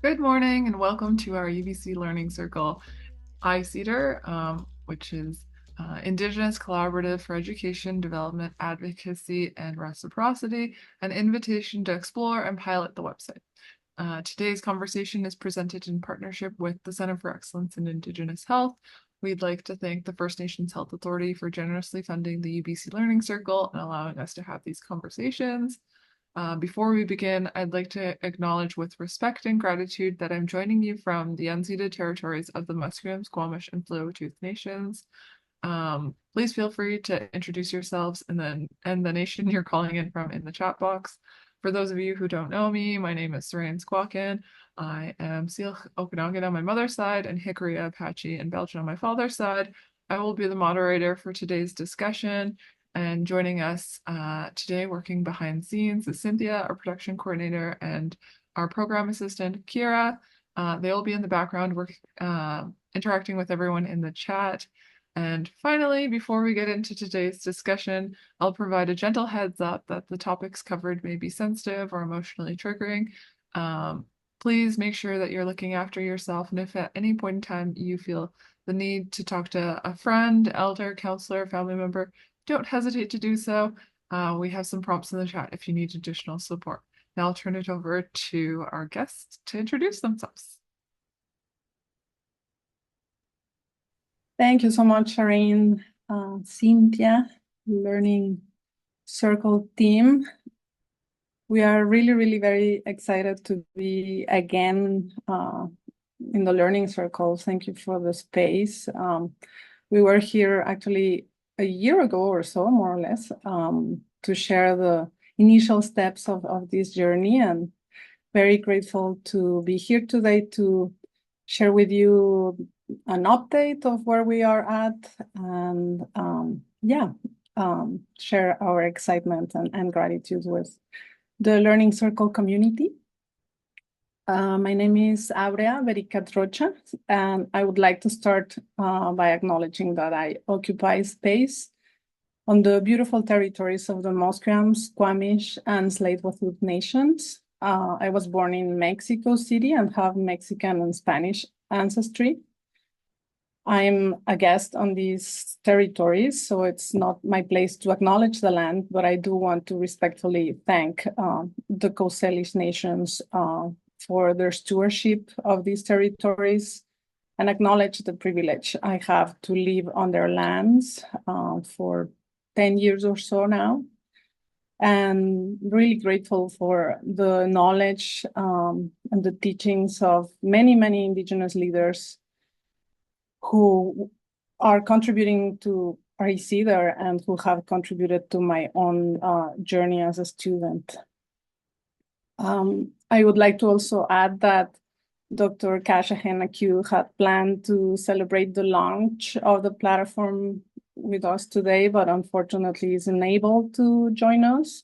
Good morning and welcome to our UBC Learning Circle ICEDAR, which is Indigenous Collaborative for Education, Development, Advocacy, and Reciprocity, an invitation to explore and pilot the website. Today's conversation is presented in partnership with the Center for Excellence in Indigenous Health. We'd like to thank the First Nations Health Authority for generously funding the UBC Learning Circle and allowing us to have these conversations. Before we begin, I'd like to acknowledge with respect and gratitude that I'm joining you from the unceded territories of the Musqueam, Squamish, and Tsleil-Waututh Nations. Please feel free to introduce yourselves and the nation you're calling in from in the chat box. For those of you who don't know me, my name is Sarain Squawkin. I am Syilx Okanagan on my mother's side and Hickory Apache and Belgian on my father's side. I will be the moderator for today's discussion. And joining us today, working behind scenes, is Cynthia, our production coordinator, and our program assistant, Kira. They'll be in the background, interacting with everyone in the chat. And finally, before we get into today's discussion, I'll provide a gentle heads up that the topics covered may be sensitive or emotionally triggering. Please make sure that you're looking after yourself, and if at any point in time you feel the need to talk to a friend, elder, counselor, family member, don't hesitate to do so. We have some prompts in the chat if you need additional support. Now I'll turn it over to our guests to introduce themselves. Thank you so much, Shireen. Cynthia, Learning Circle team. We are really very excited to be again in the Learning Circle. Thank you for the space. We were here actually a year ago or so, more or less, to share the initial steps of this journey, and very grateful to be here today to share with you an update of where we are at, and share our excitement and gratitude with the Learning Circle community. My name is Aurea Bericat Rocha, and I would like to start by acknowledging that I occupy space on the beautiful territories of the Musqueam, Squamish, and Tsleil-Waututh nations. I was born in Mexico City and have Mexican and Spanish ancestry. I'm a guest on these territories, so it's not my place to acknowledge the land, but I do want to respectfully thank the Coast Salish nations for their stewardship of these territories and acknowledge the privilege I have to live on their lands for 10 years or so now. And really grateful for the knowledge and the teachings of many Indigenous leaders who are contributing to ICEDAR and who have contributed to my own journey as a student. I would like to also add that Dr. Kasia Hennaque had planned to celebrate the launch of the platform with us today, but unfortunately is unable to join us.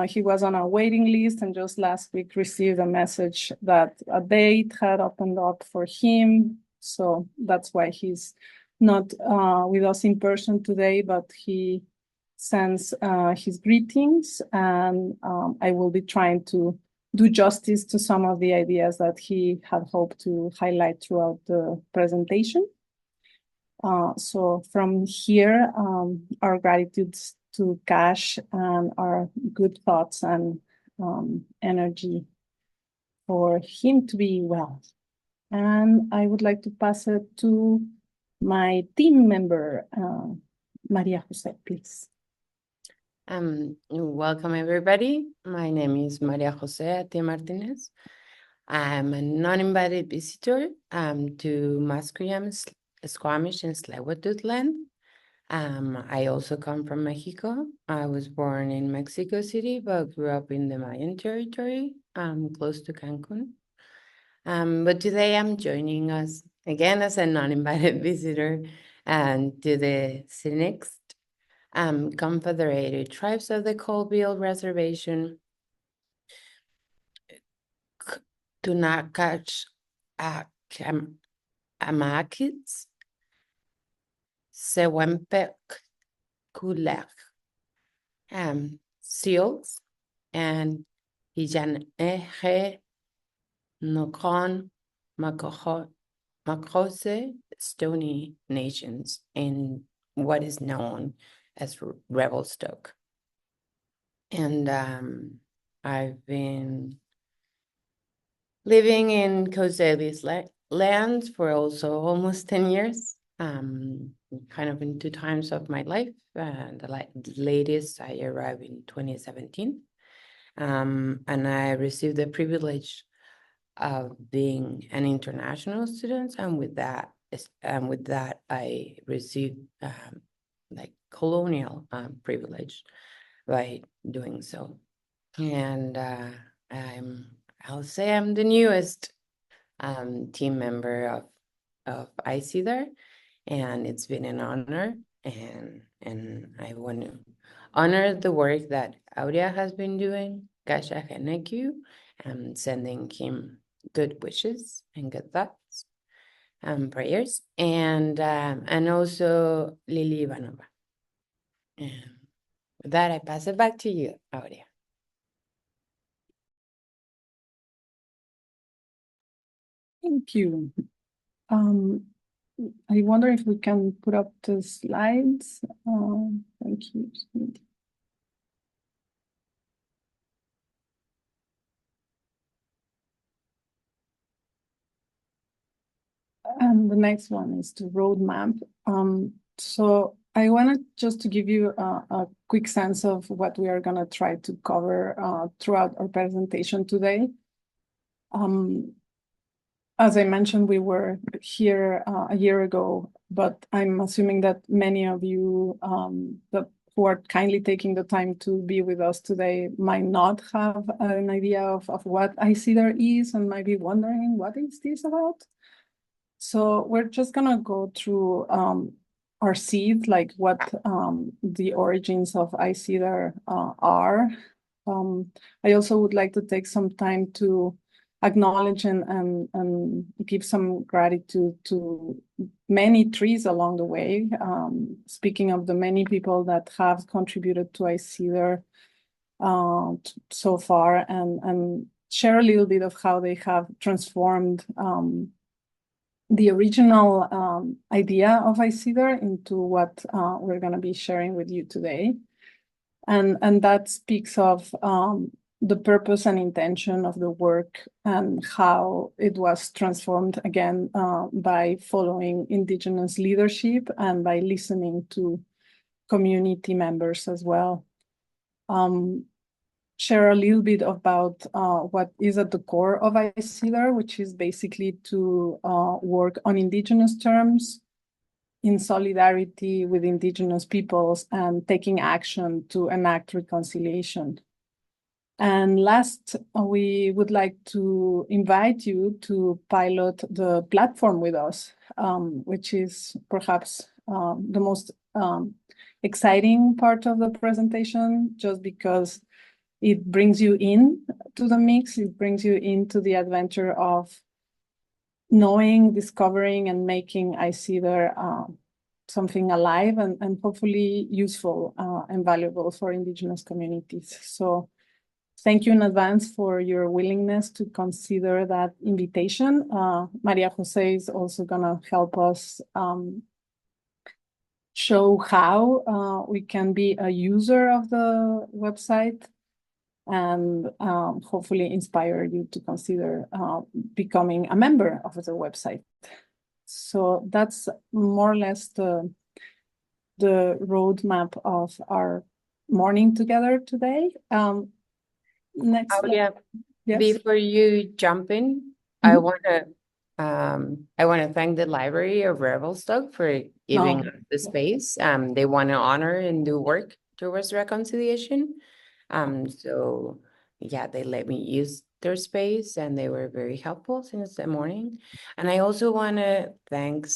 He was on a waiting list and just last week received a message that a date had opened up for him. So that's why he's not with us in person today, but he sends his greetings, and I will be trying to do justice to some of the ideas that he had hoped to highlight throughout the presentation. So from here, our gratitude to Cash and our good thoughts and energy for him to be well. And I would like to pass it to my team member, Maria Jose, please. Welcome, everybody. My name is Maria Jose Atia Martinez. I'm a non-invited visitor to Musqueam, Squamish, and Tsleil-Waututh land. I also come from Mexico. I was born in Mexico City, but grew up in the Mayan territory, close to Cancun. But today I'm joining us again as a non-invited visitor to the next Confederated Tribes of the Colville Reservation, Tunakach Amakits, Sewempek Kulek, Seals, and Ijaneje Nokon, Makose, Stony nations in what is known as Revelstoke. And I've been living in Coselli's lands for also almost 10 years, kind of in two times of my life. The latest, I arrived in 2017. And I received the privilege of being an international student, and with that, I received like colonial privilege by doing so. And I'll say I'm the newest team member of ICEDAR, and it's been an honor. And I want to honor the work that Aurea has been doing, Kasha Henekyu, and sending him good wishes and good thoughts and prayers, and also Lily Ivanova. And with that, I pass it back to you, Aurea. Thank you. I wonder if we can put up the slides. Thank you. And the next one is the roadmap. So I wanted just to give you a quick sense of what we are going to try to cover throughout our presentation today. As I mentioned, we were here a year ago, but I'm assuming that many of you who are kindly taking the time to be with us today might not have an idea of what ICEDAR is and might be wondering, what is this about? So we're just gonna go through our seed, like what the origins of ICEDAR are. I also would like to take some time to acknowledge and give some gratitude to many trees along the way. Speaking of the many people that have contributed to ICEDAR so far, and share a little bit of how they have transformed the original idea of ICEDAR into what we're going to be sharing with you today. And that speaks of the purpose and intention of the work and how it was transformed again by following Indigenous leadership and by listening to community members as well. Share a little bit about what is at the core of ICEDAR, which is basically to work on Indigenous terms in solidarity with Indigenous peoples and taking action to enact reconciliation. And last, we would like to invite you to pilot the platform with us, which is perhaps the most exciting part of the presentation, just because it brings you in to the mix. It brings you into the adventure of knowing, discovering, and making ICEDAR something alive and hopefully useful and valuable for Indigenous communities. So thank you in advance for your willingness to consider that invitation. Maria Jose is also going to help us show how we can be a user of the website and hopefully inspire you to consider becoming a member of the website. So that's more or less the roadmap of our morning together today. Next. Aurea, yes. Before you jump in, I want to thank the Library of Revelstoke for giving us the space. They want to honor and do work towards reconciliation. So yeah, they let me use their space and they were very helpful since the morning. And I also want to thank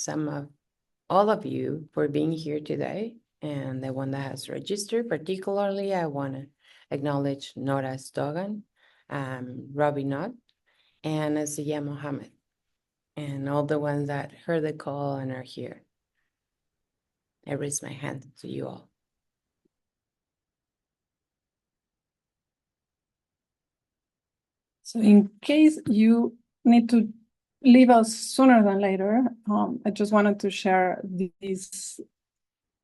all of you for being here today, and the one that has registered. Particularly, I want to acknowledge Nora Stogan, Robbie Knott, and Asiya Mohammed, and all the ones that heard the call and are here. I raise my hand to you all. So in case you need to leave us sooner than later, I just wanted to share these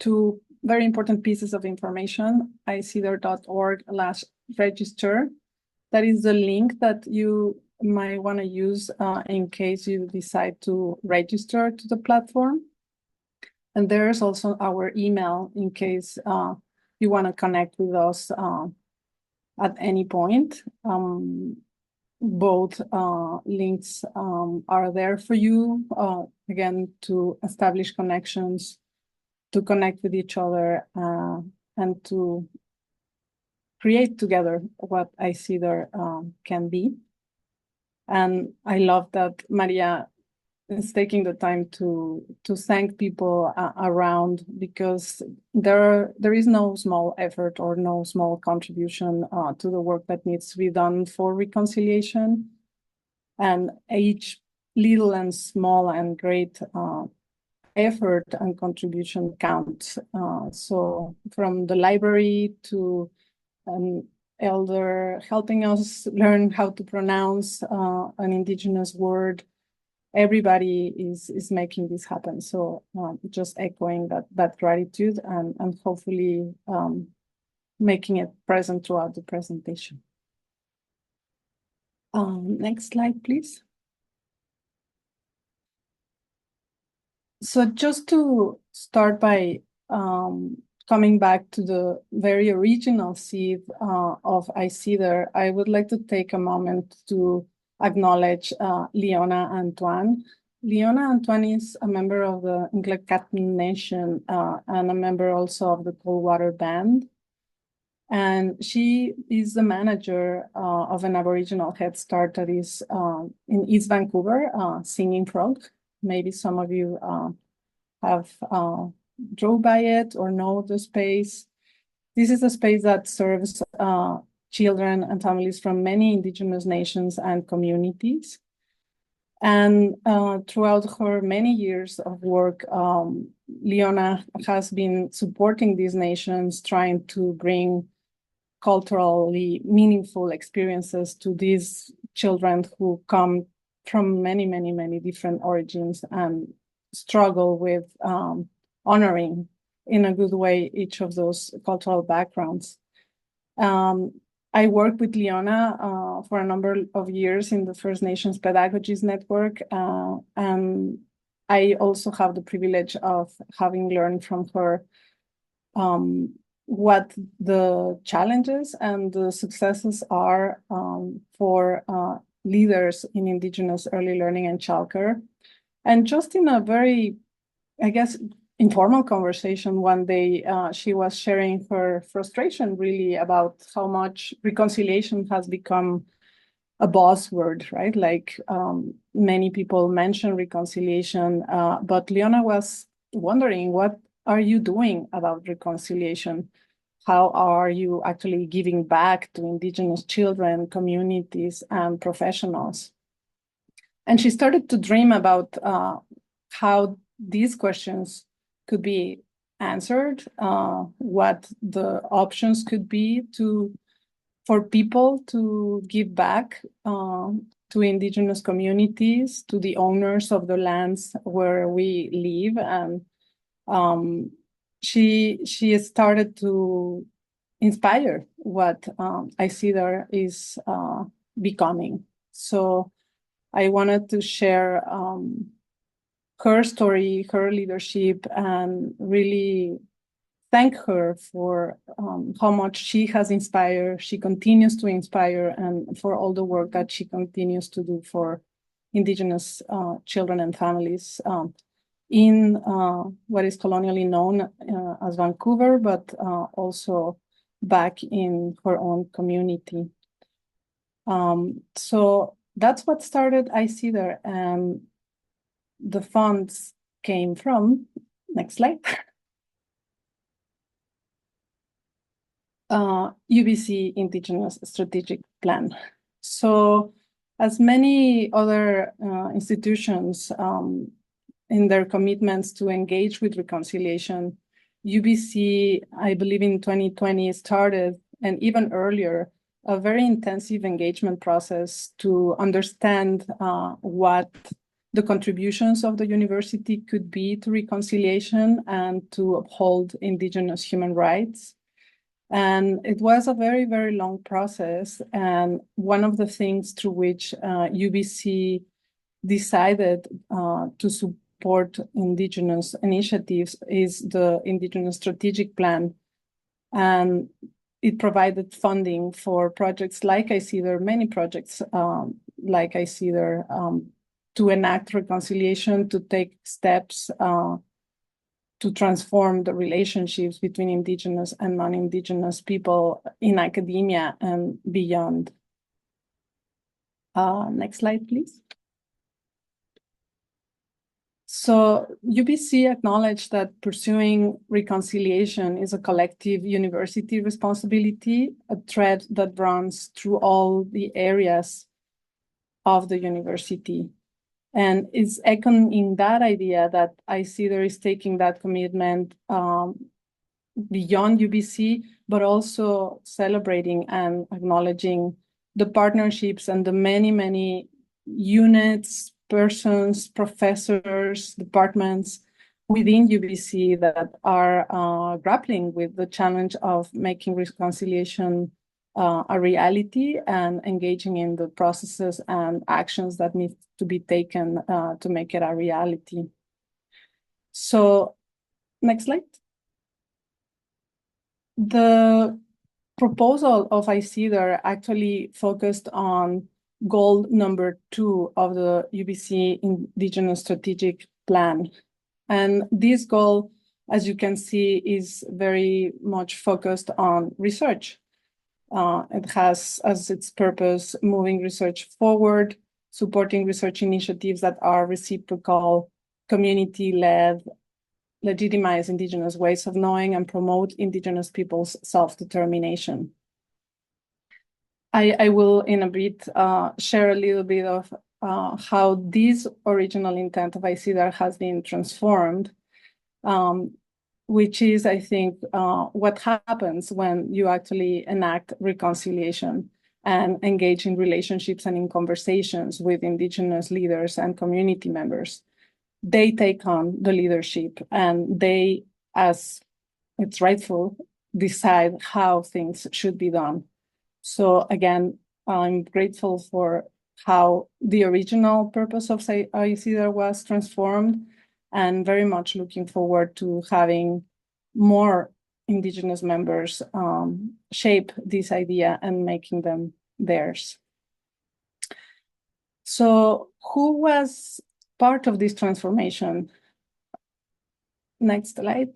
two very important pieces of information. ICEDAR.org/register. That is the link that you might want to use in case you decide to register to the platform. And there's also our email in case you want to connect with us at any point. Both links are there for you, again, to establish connections, to connect with each other, and to create together what ICEDAR can be. And I love that Maria is taking the time to thank people around, because there is no small effort or no small contribution to the work that needs to be done for reconciliation. And each little and small and great effort and contribution counts. So from the library to an elder helping us learn how to pronounce an Indigenous word, everybody is making this happen. So just echoing that gratitude and hopefully making it present throughout the presentation. Next slide, please. So just to start by coming back to the very original seed of ICEDAR, I would like to take a moment to acknowledge Leona Antoine. Leona Antoine is a member of the Nglakatan Nation and a member also of the Coldwater Band. And she is the manager of an Aboriginal Head Start that is in East Vancouver, Singing Frog. Maybe some of you have drove by it or know the space. This is a space that serves children and families from many Indigenous nations and communities. And throughout her many years of work, Leona has been supporting these nations, trying to bring culturally meaningful experiences to these children who come from many, many, many different origins and struggle with honoring in a good way each of those cultural backgrounds. I worked with Leona for a number of years in the First Nations Pedagogies Network, and I also have the privilege of having learned from her what the challenges and the successes are for leaders in Indigenous early learning and childcare. And just in a very, I guess, informal conversation one day, she was sharing her frustration really about how much reconciliation has become a buzzword, right? Like many people mention reconciliation, but Leona was wondering, what are you doing about reconciliation? How are you actually giving back to Indigenous children, communities, and professionals? And she started to dream about how these questions could be answered, what the options could be for people to give back to Indigenous communities, to the owners of the lands where we live. And she started to inspire what ICEDAR is becoming. So I wanted to share her story, her leadership, and really thank her for how much she has inspired, she continues to inspire, and for all the work that she continues to do for Indigenous children and families in what is colonially known as Vancouver, but also back in her own community. So that's what started ICEDAR, and the funds came from, next slide, UBC Indigenous Strategic Plan. So as many other institutions in their commitments to engage with reconciliation, UBC, I believe in 2020 started, and even earlier, a very intensive engagement process to understand what the contributions of the university could be to reconciliation and to uphold Indigenous human rights. And it was a very, very long process. And one of the things through which UBC decided to support Indigenous initiatives is the Indigenous Strategic Plan. And it provided funding for projects like ICEDAR, many projects like ICEDAR, to enact reconciliation, to take steps to transform the relationships between Indigenous and non-Indigenous people in academia and beyond. Next slide, please. So UBC acknowledged that pursuing reconciliation is a collective university responsibility, a thread that runs through all the areas of the university. And it's echoing that idea that ICEDAR is taking that commitment beyond UBC, but also celebrating and acknowledging the partnerships and the many, many units, persons, professors, departments within UBC that are grappling with the challenge of making reconciliation a reality and engaging in the processes and actions that need to be taken to make it a reality. So, next slide. The proposal of ICEDAR actually focused on goal number 2 of the UBC Indigenous Strategic Plan. And this goal, as you can see, is very much focused on research. It has as its purpose moving research forward, supporting research initiatives that are reciprocal, community-led, legitimize Indigenous ways of knowing, and promote Indigenous people's self-determination. I will in a bit share a little bit of how this original intent of ICEDAR has been transformed, which is, I think, what happens when you actually enact reconciliation and engage in relationships and in conversations with Indigenous leaders and community members. They take on the leadership and they, as it's rightful, decide how things should be done. So again, I'm grateful for how the original purpose of ICEDAR was transformed, and very much looking forward to having more Indigenous members shape this idea and making them theirs. So who was part of this transformation? Next slide.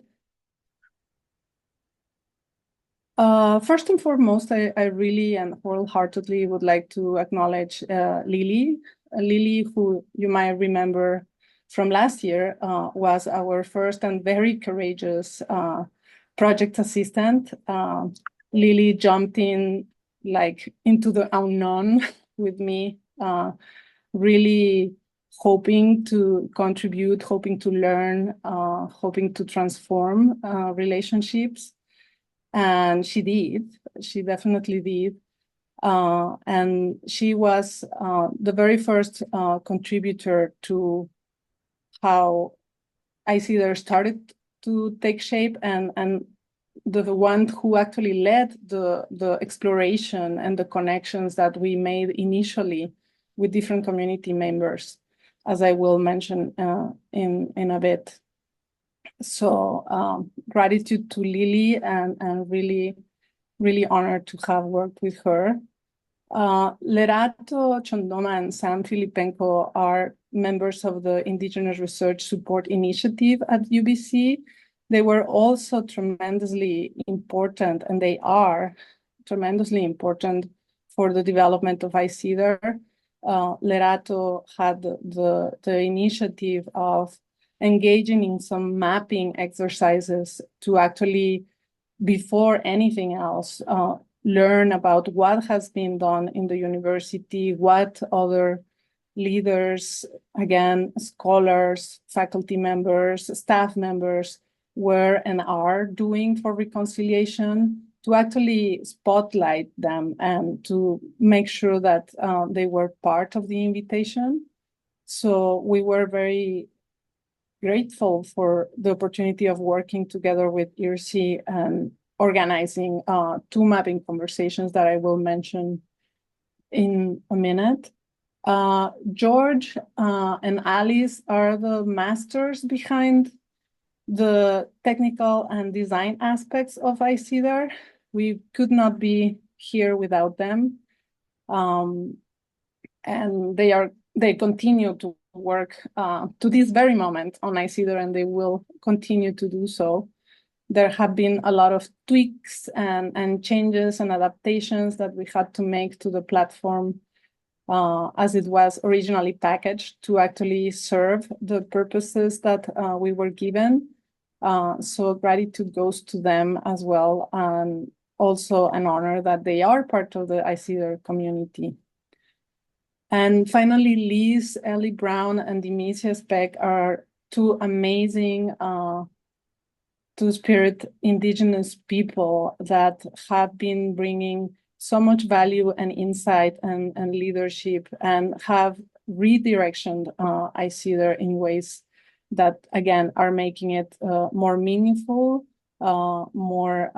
First and foremost, I really and wholeheartedly would like to acknowledge Lily. Lily, who you might remember from last year, was our first and very courageous project assistant. Lily jumped in like into the unknown with me, really hoping to contribute, hoping to learn, hoping to transform relationships. And she did, she definitely did. And she was the very first contributor to how ICEDAR started to take shape, and the one who actually led the exploration and the connections that we made initially with different community members, as I will mention in a bit. So gratitude to Lily, and really, really honored to have worked with her. Lerato Chondoma and Sam Filipenko are members of the Indigenous Research Support Initiative at UBC. They were also tremendously important, and they are tremendously important for the development of ICEDAR. Lerato had the initiative of engaging in some mapping exercises to actually, before anything else, learn about what has been done in the university, what other leaders, again, scholars, faculty members, staff members were and are doing for reconciliation, to actually spotlight them and to make sure that they were part of the invitation. So we were very grateful for the opportunity of working together with IRC and organizing two mapping conversations that I will mention in a minute. George and Alice are the masters behind the technical and design aspects of ICEDAR. We could not be here without them. And they continue to work to this very moment on ICEDAR, and they will continue to do so. There have been a lot of tweaks and changes and adaptations that we had to make to the platform as it was originally packaged to actually serve the purposes that we were given. So gratitude goes to them as well, and also an honor that they are part of the ICEDAR community. And finally, Liz, Ellie Brown, and Demetria Speck are two amazing two-spirit Indigenous people that have been bringing so much value and insight and leadership, and have redirectioned ICEDAR in ways that, again, are making it more meaningful, more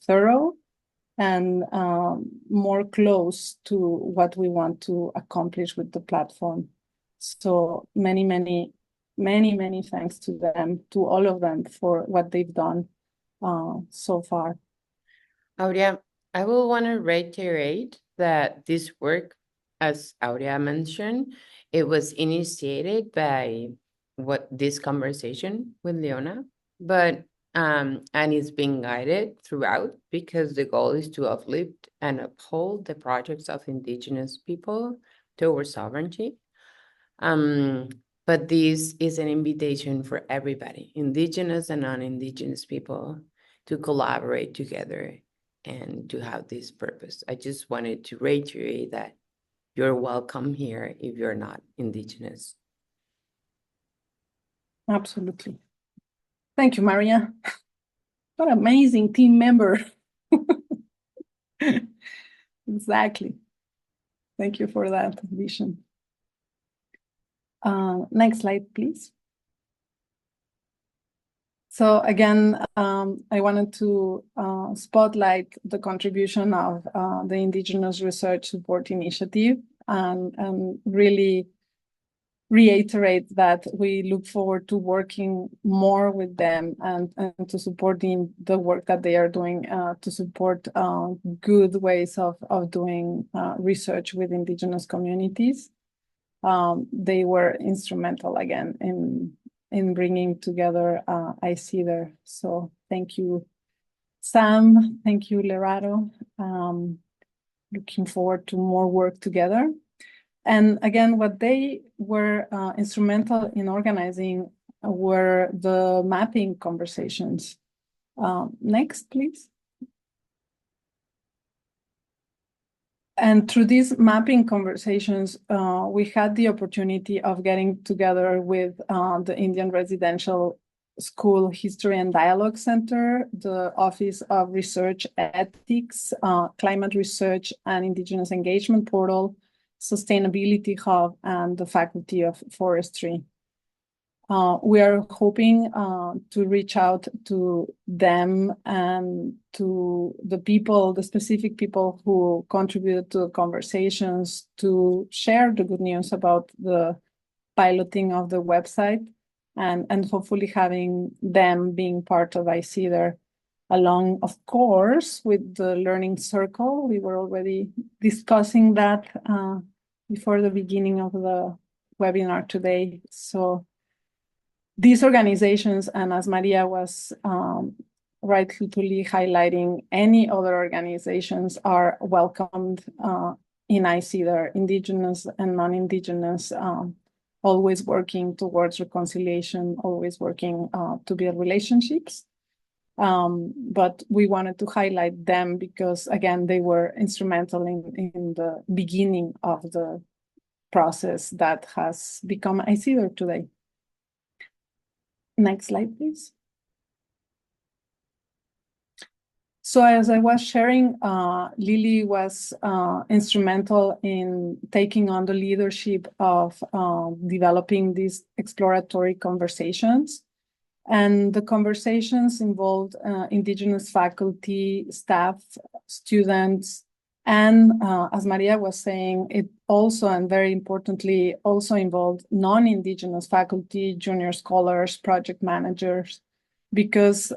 thorough, and more close to what we want to accomplish with the platform. So many thanks to them, to all of them, for what they've done so far. Aurea, I will want to reiterate that this work, as Aurea mentioned, it was initiated by this conversation with Leona, but and it's being guided throughout because the goal is to uplift and uphold the projects of Indigenous people towards sovereignty. But this is an invitation for everybody, Indigenous and non-Indigenous people, to collaborate together and to have this purpose. I just wanted to reiterate that you're welcome here if you're not Indigenous. Absolutely. Thank you, Maria. What an amazing team member. Exactly. Thank you for that vision. Next slide, please. So again, I wanted to spotlight the contribution of the Indigenous Research Support Initiative and really reiterate that we look forward to working more with them and to supporting the work that they are doing to support good ways of doing research with Indigenous communities. They were instrumental again in bringing together ICEDAR. So thank you, Sam. Thank you, Lerado. Looking forward to more work together. And again, what they were instrumental in organizing were the mapping conversations. Next, please. And through these mapping conversations, we had the opportunity of getting together with the Indian Residential School History and Dialogue Center, the Office of Research Ethics, Climate Research and Indigenous Engagement Portal, Sustainability Hub, and the Faculty of Forestry. We are hoping to reach out to them and to the specific people who contributed to the conversations to share the good news about the piloting of the website and hopefully having them being part of ICEDAR along, of course, with the Learning Circle. We were already discussing that before the beginning of the webinar today. So these organizations, and as Maria was rightfully highlighting, any other organizations are welcomed in ICEDAR, Indigenous and non-Indigenous, always working towards reconciliation, always working to build relationships. But we wanted to highlight them because, again, they were instrumental in the beginning of the process that has become ICEDAR today. Next slide, please. So as I was sharing, Lily was instrumental in taking on the leadership of developing these exploratory conversations. And the conversations involved Indigenous faculty, staff, students, and as Maria was saying, it also, and very importantly, also involved non-Indigenous faculty, junior scholars, project managers, because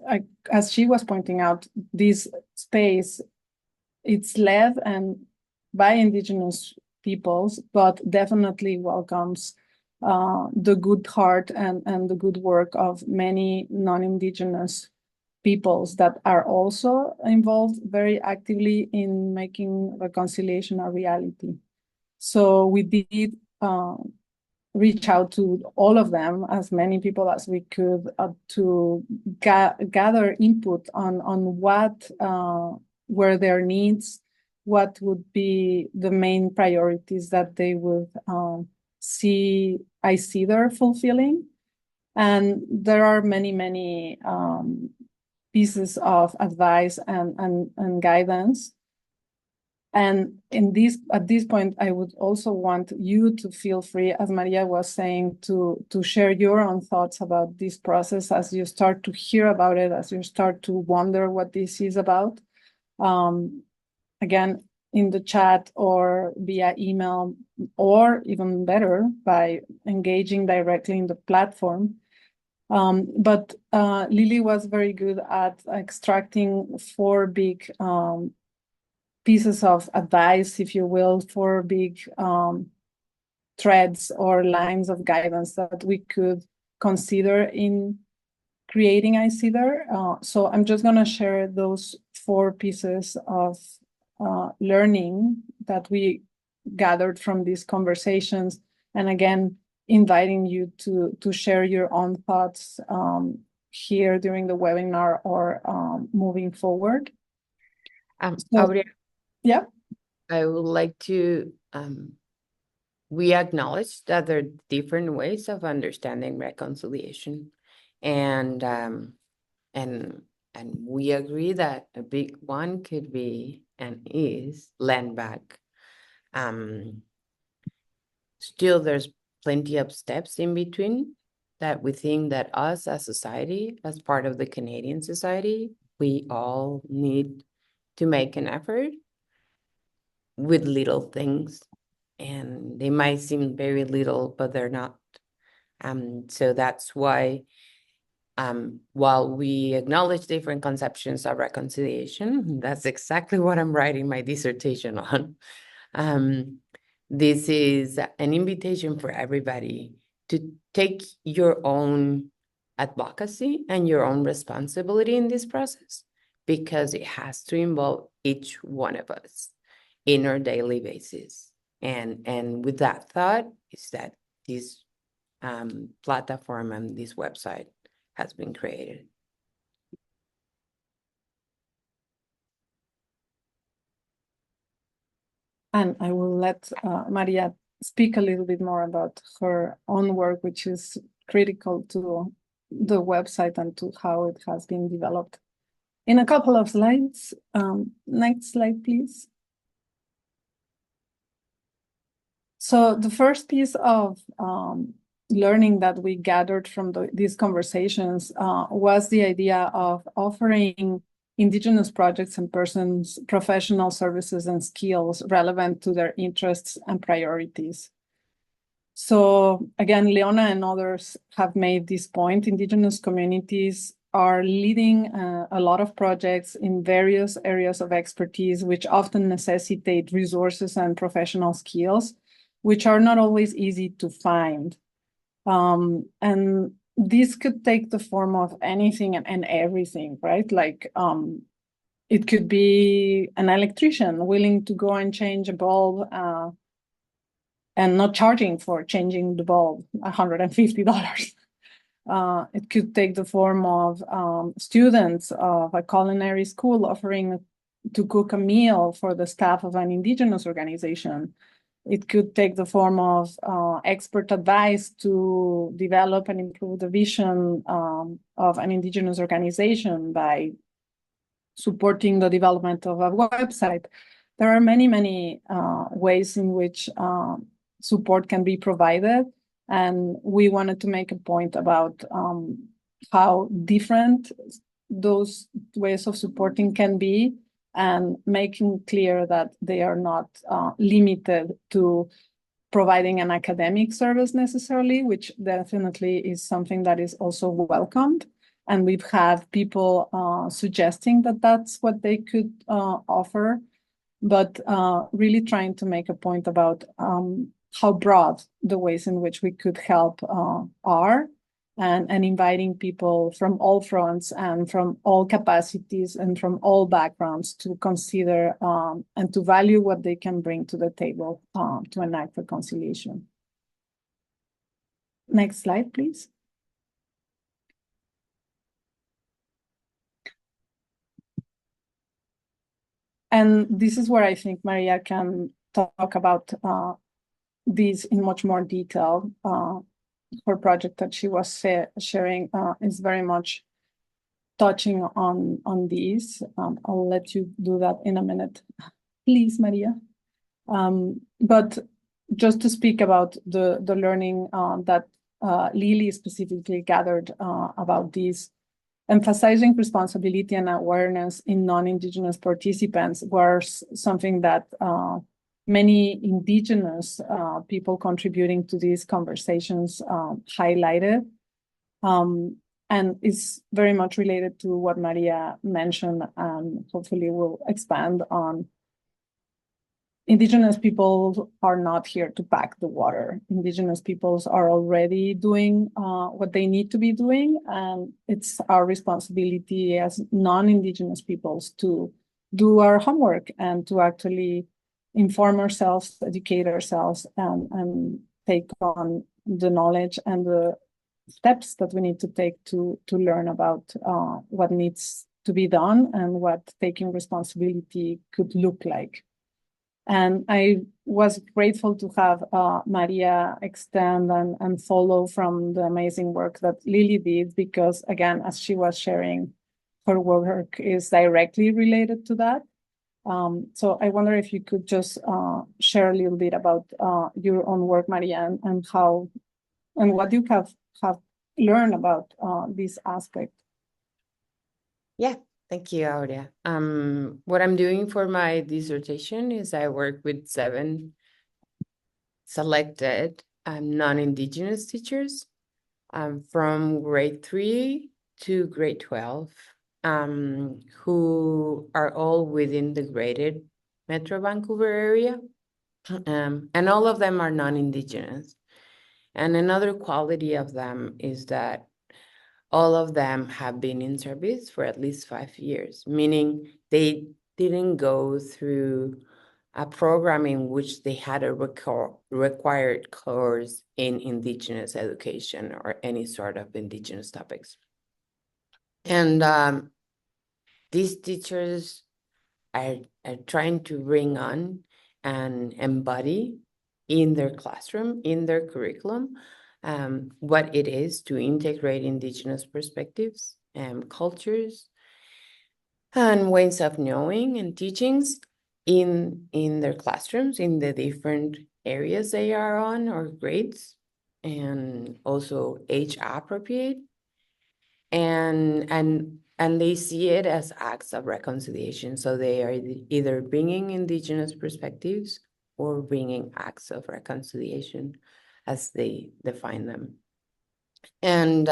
as she was pointing out, this space, it's led and by Indigenous peoples, but definitely welcomes the good heart and the good work of many non-Indigenous peoples that are also involved very actively in making reconciliation a reality. So we did reach out to all of them, as many people as we could, to gather input on what were their needs, what would be the main priorities that they would see ICEDAR fulfilling. And there are many pieces of advice and guidance. And at this point, I would also want you to feel free, as Maria was saying, to share your own thoughts about this process as you start to hear about it, as you start to wonder what this is about. Again, in the chat or via email, or even better, by engaging directly in the platform. But Lily was very good at extracting 4 big pieces of advice, if you will, 4 big threads or lines of guidance that we could consider in creating ICEDAR. So I'm just going to share those 4 pieces of learning that we gathered from these conversations. And again, inviting you to share your own thoughts here during the webinar or moving forward. Aurea, yeah. I would like to, we acknowledge that there are different ways of understanding reconciliation. And we agree that a big one could be and is land back. Still, there's plenty of steps in between that we think that us as society, as part of the Canadian society, we all need to make an effort with little things. And they might seem very little, but they're not. So that's why while we acknowledge different conceptions of reconciliation, that's exactly what I'm writing my dissertation on. This is an invitation for everybody to take your own advocacy and your own responsibility in this process, because it has to involve each one of us in our daily basis. And with that thought is that this platform and this website has been created. And I will let Maria speak a little bit more about her own work, which is critical to the website and to how it has been developed. In a couple of slides. Next slide, please. So the first piece of learning that we gathered from these conversations was the idea of offering Indigenous projects and persons professional services and skills relevant to their interests and priorities. So again, Leona and others have made this point. Indigenous communities are leading a lot of projects in various areas of expertise, which often necessitate resources and professional skills, which are not always easy to find. And this could take the form of anything and everything, right? Like it could be an electrician willing to go and change a bulb and not charging for changing the bulb $150. It could take the form of students of a culinary school offering to cook a meal for the staff of an Indigenous organization. It could take the form of expert advice to develop and improve the vision of an Indigenous organization by supporting the development of a website. There are many, many ways in which support can be provided. And we wanted to make a point about how different those ways of supporting can be, and making clear that they are not limited to providing an academic service necessarily, which definitely is something that is also welcomed. And we've had people suggesting that that's what they could offer, but really trying to make a point about how broad the ways in which we could help are, and inviting people from all fronts and from all capacities and from all backgrounds to consider and to value what they can bring to the table to enact reconciliation. Next slide, please. And this is where I think Maria can talk about these in much more detail. Her project that she was sharing is very much touching on these. I'll let you do that in a minute, please, Maria. But just to speak about the learning that Lily specifically gathered about these, emphasizing responsibility and awareness in non-Indigenous participants was something that many Indigenous people contributing to these conversations highlighted, and is very much related to what Maria mentioned, and hopefully will expand on. Indigenous peoples are not here to pack the water. Indigenous peoples are already doing what they need to be doing, and it's our responsibility as non-Indigenous peoples to do our homework and to actually inform ourselves, educate ourselves, and take on the knowledge and the steps that we need to take to learn about what needs to be done and what taking responsibility could look like. And I was grateful to have Maria extend and follow from the amazing work that Lily did, because again, as she was sharing, her work is directly related to that. So I wonder if you could just share a little bit about your own work, Maria, and how and what you have learned about this aspect. Yeah. Thank you, Aurea. What I'm doing for my dissertation is I work with 7 selected non-Indigenous teachers from grade 3 to grade 12, who are all within the graded Metro Vancouver area, and all of them are non-Indigenous. And another quality of them is that all of them have been in service for at least 5 years, meaning they didn't go through a program in which they had a required course in Indigenous education or any sort of Indigenous topics. And these teachers are trying to bring on and embody in their classroom, in their curriculum, what it is to integrate Indigenous perspectives and cultures and ways of knowing and teachings in their classrooms, in the different areas they are on or grades, and also age appropriate. And they see it as acts of reconciliation. So they are either bringing Indigenous perspectives or bringing acts of reconciliation, as they define them. And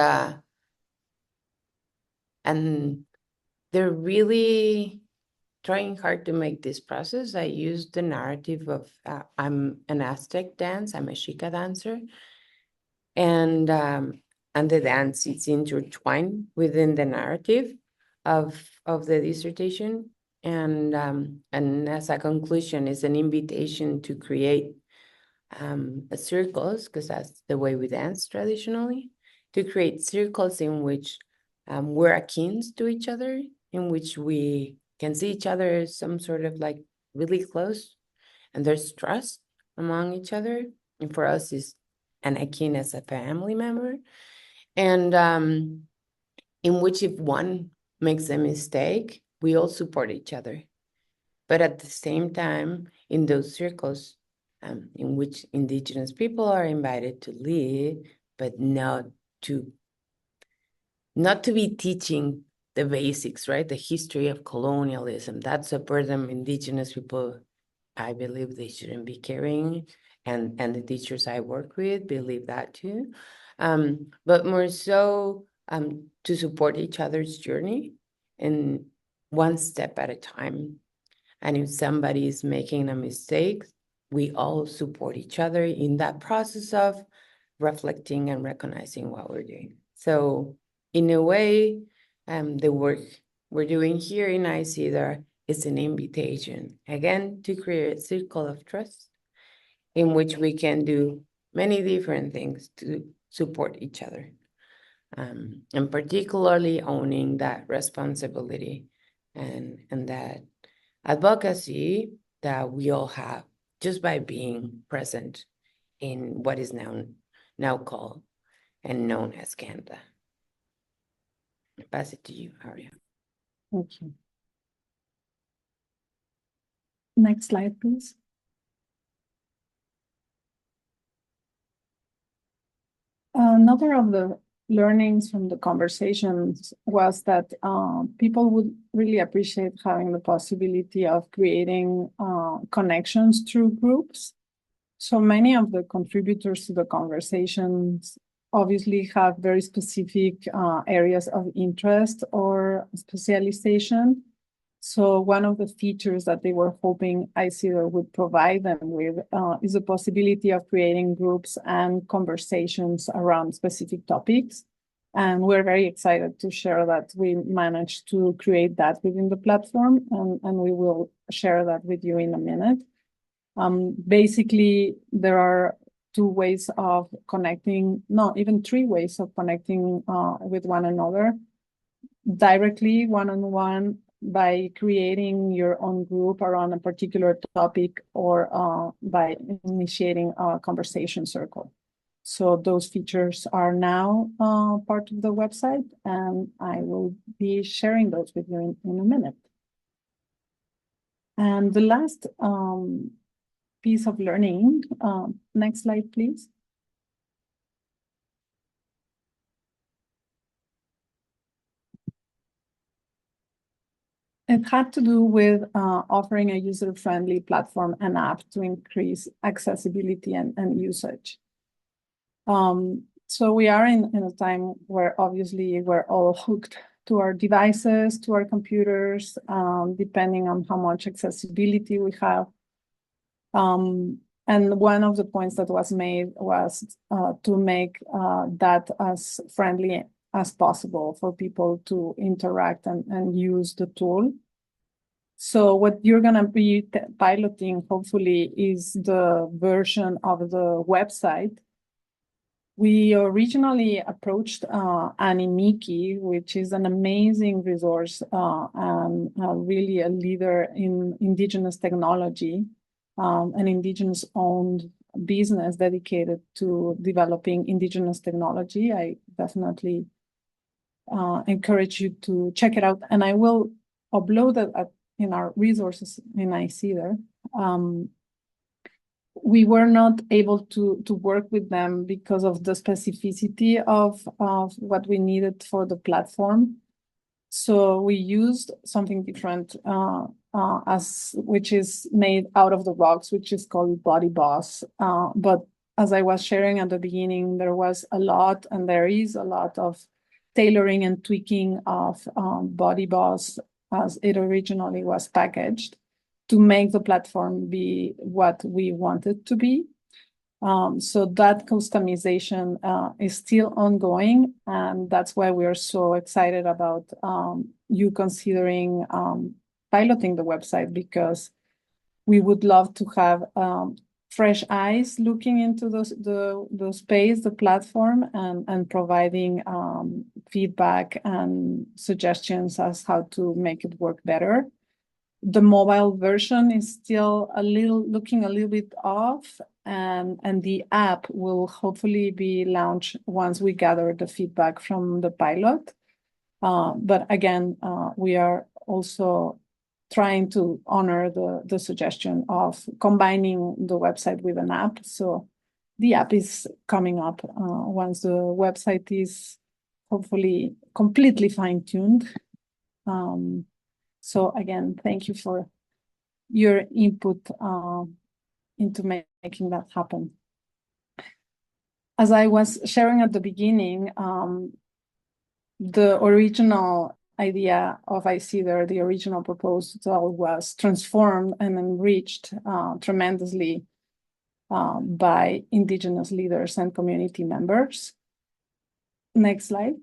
they're really trying hard to make this process. I use the narrative of I'm an Aztec dance, I'm a Shika dancer, and the dance is intertwined within the narrative of the dissertation. And as a conclusion, is an invitation to create circles, because that's the way we dance traditionally, to create circles in which we're akin to each other, in which we can see each other as some sort of like really close, and there's trust among each other. And for us, is an akin as a family member, and in which if one makes a mistake, we all support each other. But at the same time, in those circles in which Indigenous people are invited to live, but not to be teaching the basics, right? The history of colonialism. That's a burden Indigenous people, I believe, they shouldn't be carrying. And the teachers I work with believe that too. But more so to support each other's journey and one step at a time. And if somebody is making a mistake, we all support each other in that process of reflecting and recognizing what we're doing. So in a way, the work we're doing here in ICEDAR is an invitation, again, to create a circle of trust in which we can do many different things to support each other. And particularly owning that responsibility and that advocacy that we all have just by being present in what is now called and known as Canada. I pass it to you, Aria. Thank you. Next slide, please. Another of the learnings from the conversations was that people would really appreciate having the possibility of creating connections through groups. So many of the contributors to the conversations obviously have very specific areas of interest or specialization. So one of the features that they were hoping ICEDAR would provide them with is the possibility of creating groups and conversations around specific topics. And we're very excited to share that we managed to create that within the platform, and we will share that with you in a minute. Basically, there are two ways of connecting, no, even three ways of connecting with one another. Directly, one-on-one, by creating your own group around a particular topic, or by initiating a conversation circle. So those features are now part of the website, and I will be sharing those with you in a minute. And the last piece of learning, next slide, please. It had to do with offering a user-friendly platform and app to increase accessibility and usage. So we are in a time where obviously we're all hooked to our devices, to our computers, depending on how much accessibility we have. And one of the points that was made was to make that as friendly as possible for people to interact and use the tool. So what you're going to be piloting, hopefully, is the version of the website. We originally approached Animiki, which is an amazing resource and really a leader in Indigenous technology, an Indigenous-owned business dedicated to developing Indigenous technology. I definitely encourage you to check it out, and I will upload it in our resources in ICEDAR. We were not able to work with them because of the specificity of what we needed for the platform. So we used something different, which is made out of the box, which is called Body Boss. But as I was sharing at the beginning, there was a lot, and there is a lot of tailoring and tweaking of Body Boss as it originally was packaged, to make the platform be what we want it to be. So that customization is still ongoing, and that's why we are so excited about you considering piloting the website, because we would love to have fresh eyes looking into the space, the platform, and providing feedback and suggestions as how to make it work better. The mobile version is still looking a little bit off, and the app will hopefully be launched once we gather the feedback from the pilot. But again, we are also trying to honor the suggestion of combining the website with an app. So the app is coming up once the website is hopefully completely fine-tuned. So again, thank you for your input into making that happen. As I was sharing at the beginning, the original idea of ICEDAR, the original proposal, was transformed and enriched tremendously by Indigenous leaders and community members. Next slide.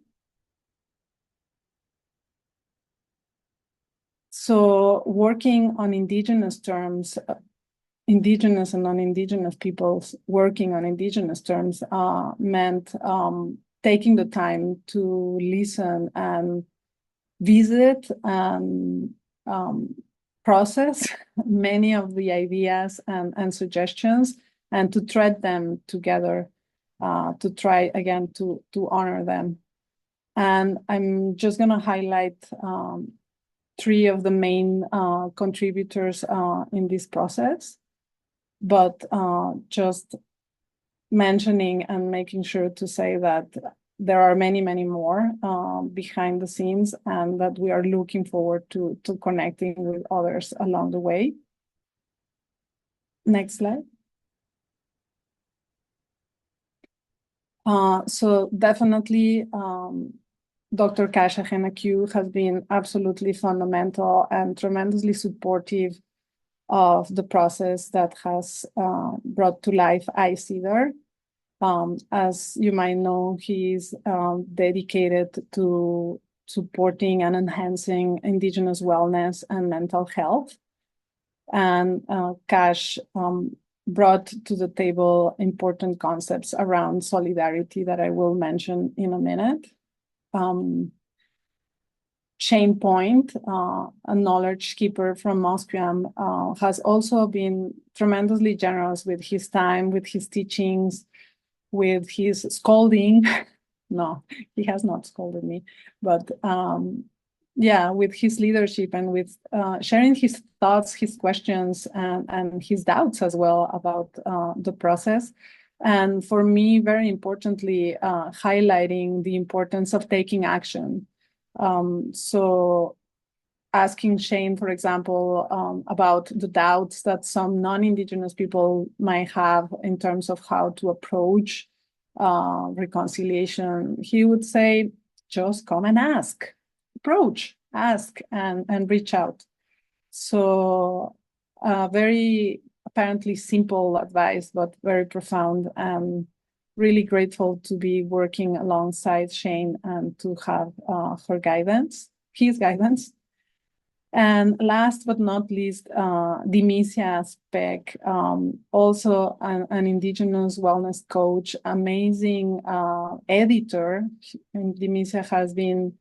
So working on Indigenous terms, Indigenous and non-Indigenous peoples working on Indigenous terms meant taking the time to listen and visit and process many of the ideas and suggestions, and to thread them together to try again to honor them. And I'm just going to highlight three of the main contributors in this process, but just mentioning and making sure to say that there are many, many more behind the scenes, and that we are looking forward to connecting with others along the way. Next slide. So definitely, Dr. Kasia Henna-Q has been absolutely fundamental and tremendously supportive of the process that has brought to life ICEDAR. As you might know, he is dedicated to supporting and enhancing Indigenous wellness and mental health. And Kash brought to the table important concepts around solidarity that I will mention in a minute. Shane Point, a knowledge keeper from Mosquiam, has also been tremendously generous with his time, with his teachings, with his scolding. No, he has not scolded me, but yeah, with his leadership and with sharing his thoughts, his questions, and his doubts as well about the process. And for me, very importantly, highlighting the importance of taking action. So asking Shane, for example, about the doubts that some non-Indigenous people might have in terms of how to approach reconciliation, he would say, just come and ask, approach, ask, and reach out. So very apparently simple advice, but very profound, and really grateful to be working alongside Shane and to have his guidance. And last but not least, Dimicia Speck, also an Indigenous wellness coach, amazing editor. And Dimicia has been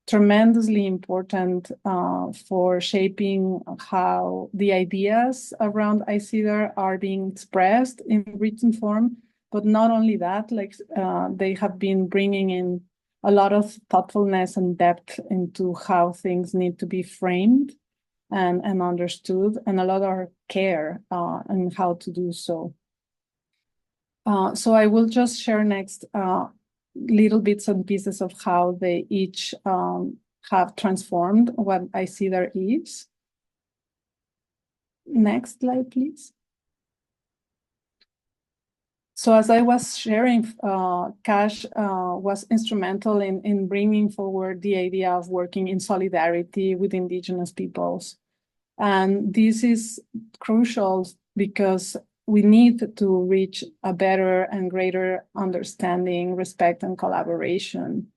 tremendously important for shaping how the ideas around ICEDAR are being expressed in written form. But not only that, like they have been bringing in a lot of thoughtfulness and depth into how things need to be framed and understood, and a lot of care in how to do so. So I will just share next little bits and pieces of how they each have transformed what ICEDAR is. Next slide, please. So as I was sharing, Kash was instrumental in bringing forward the idea of working in solidarity with Indigenous peoples. And this is crucial because we need to reach a better and greater understanding, respect, and collaboration.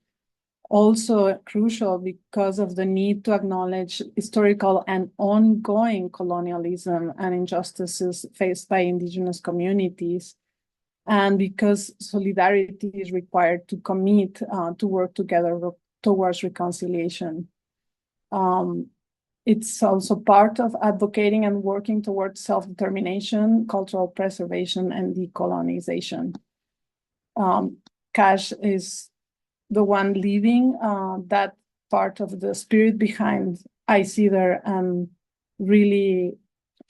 Also crucial because of the need to acknowledge historical and ongoing colonialism and injustices faced by Indigenous communities, and because solidarity is required to commit to work together towards reconciliation. It's also part of advocating and working towards self-determination, cultural preservation, and decolonization. Kash is the one leading that part of the spirit behind ICEDAR and really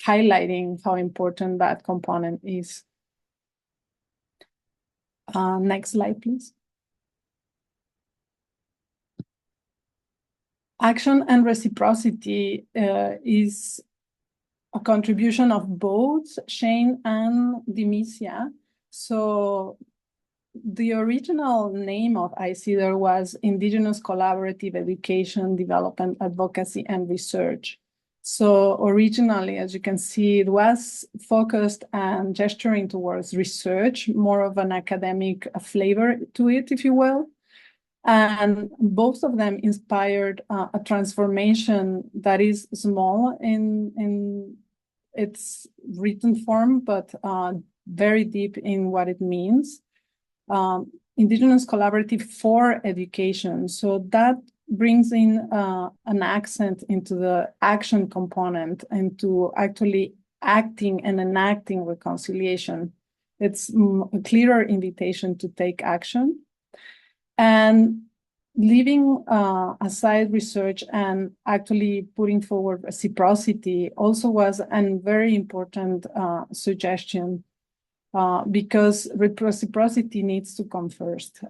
highlighting how important that component is. Next slide, please. Action and reciprocity is a contribution of both Shane and Dimisia. So the original name of ICEDAR was Indigenous Collaborative Education, Development, Advocacy, and Research. So originally, as you can see, it was focused and gesturing towards research, more of an academic flavor to it, if you will. And both of them inspired a transformation that is small in its written form, but very deep in what it means. Indigenous collaborative for education. So that brings in an accent into the action component and to actually acting and enacting reconciliation. It's a clearer invitation to take action. And leaving aside research and actually putting forward reciprocity also was a very important suggestion. Because reciprocity needs to come first.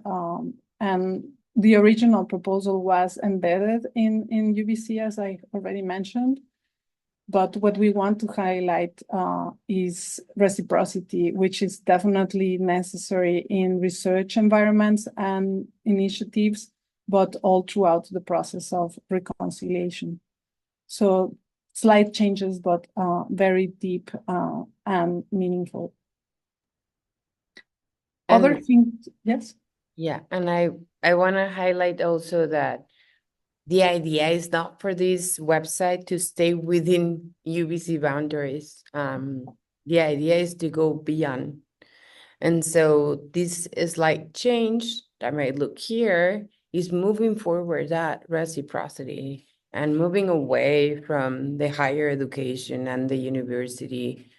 And the original proposal was embedded in UBC, as I already mentioned. But what we want to highlight is reciprocity, which is definitely necessary in research environments and initiatives, but all throughout the process of reconciliation. So slight changes, but very deep and meaningful. Other things, yes? Yeah, and I want to highlight also that the idea is not for this website to stay within UBC boundaries. The idea is to go beyond. And so this is like change that might look here is moving forward that reciprocity and moving away from the higher education and the university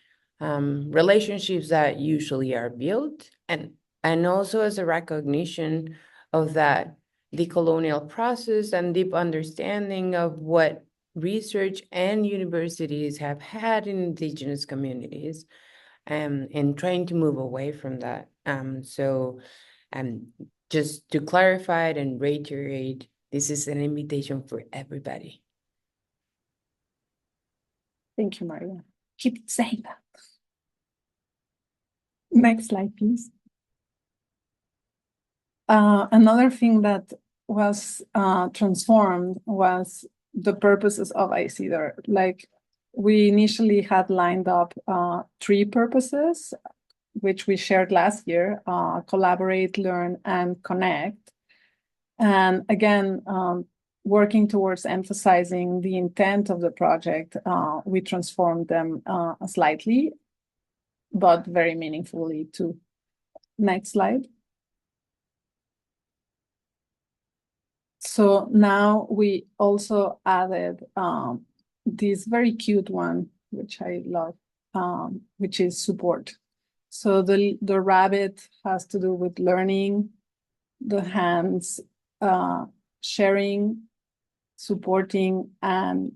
relationships that usually are built, and also as a recognition of that decolonial process and deep understanding of what research and universities have had in Indigenous communities, and trying to move away from that. So just to clarify it and reiterate, this is an invitation for everybody. Thank you, Maria. Keep saying that. Next slide, please. Another thing that was transformed was the purposes of ICEDAR. Like we initially had lined up 3 purposes, which we shared last year, collaborate, learn, and connect. And again, working towards emphasizing the intent of the project, we transformed them slightly, but very meaningfully too. Next slide. So now we also added this very cute one, which I love, which is support. So the rabbit has to do with learning, the hands sharing, supporting, and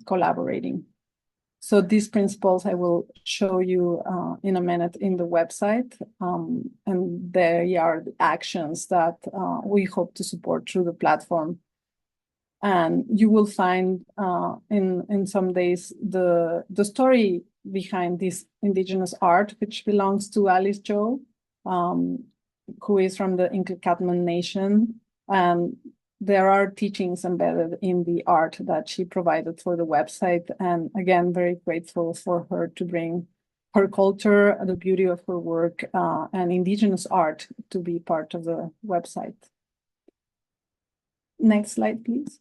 collaborating. So these principles I will show you in a minute in the website, and they are the actions that we hope to support through the platform. And you will find in some days the story behind this Indigenous art, which belongs to Alice Jo, who is from the Inca-Catman Nation. And there are teachings embedded in the art that she provided for the website. And again, very grateful for her to bring her culture, the beauty of her work, and Indigenous art to be part of the website. Next slide, please.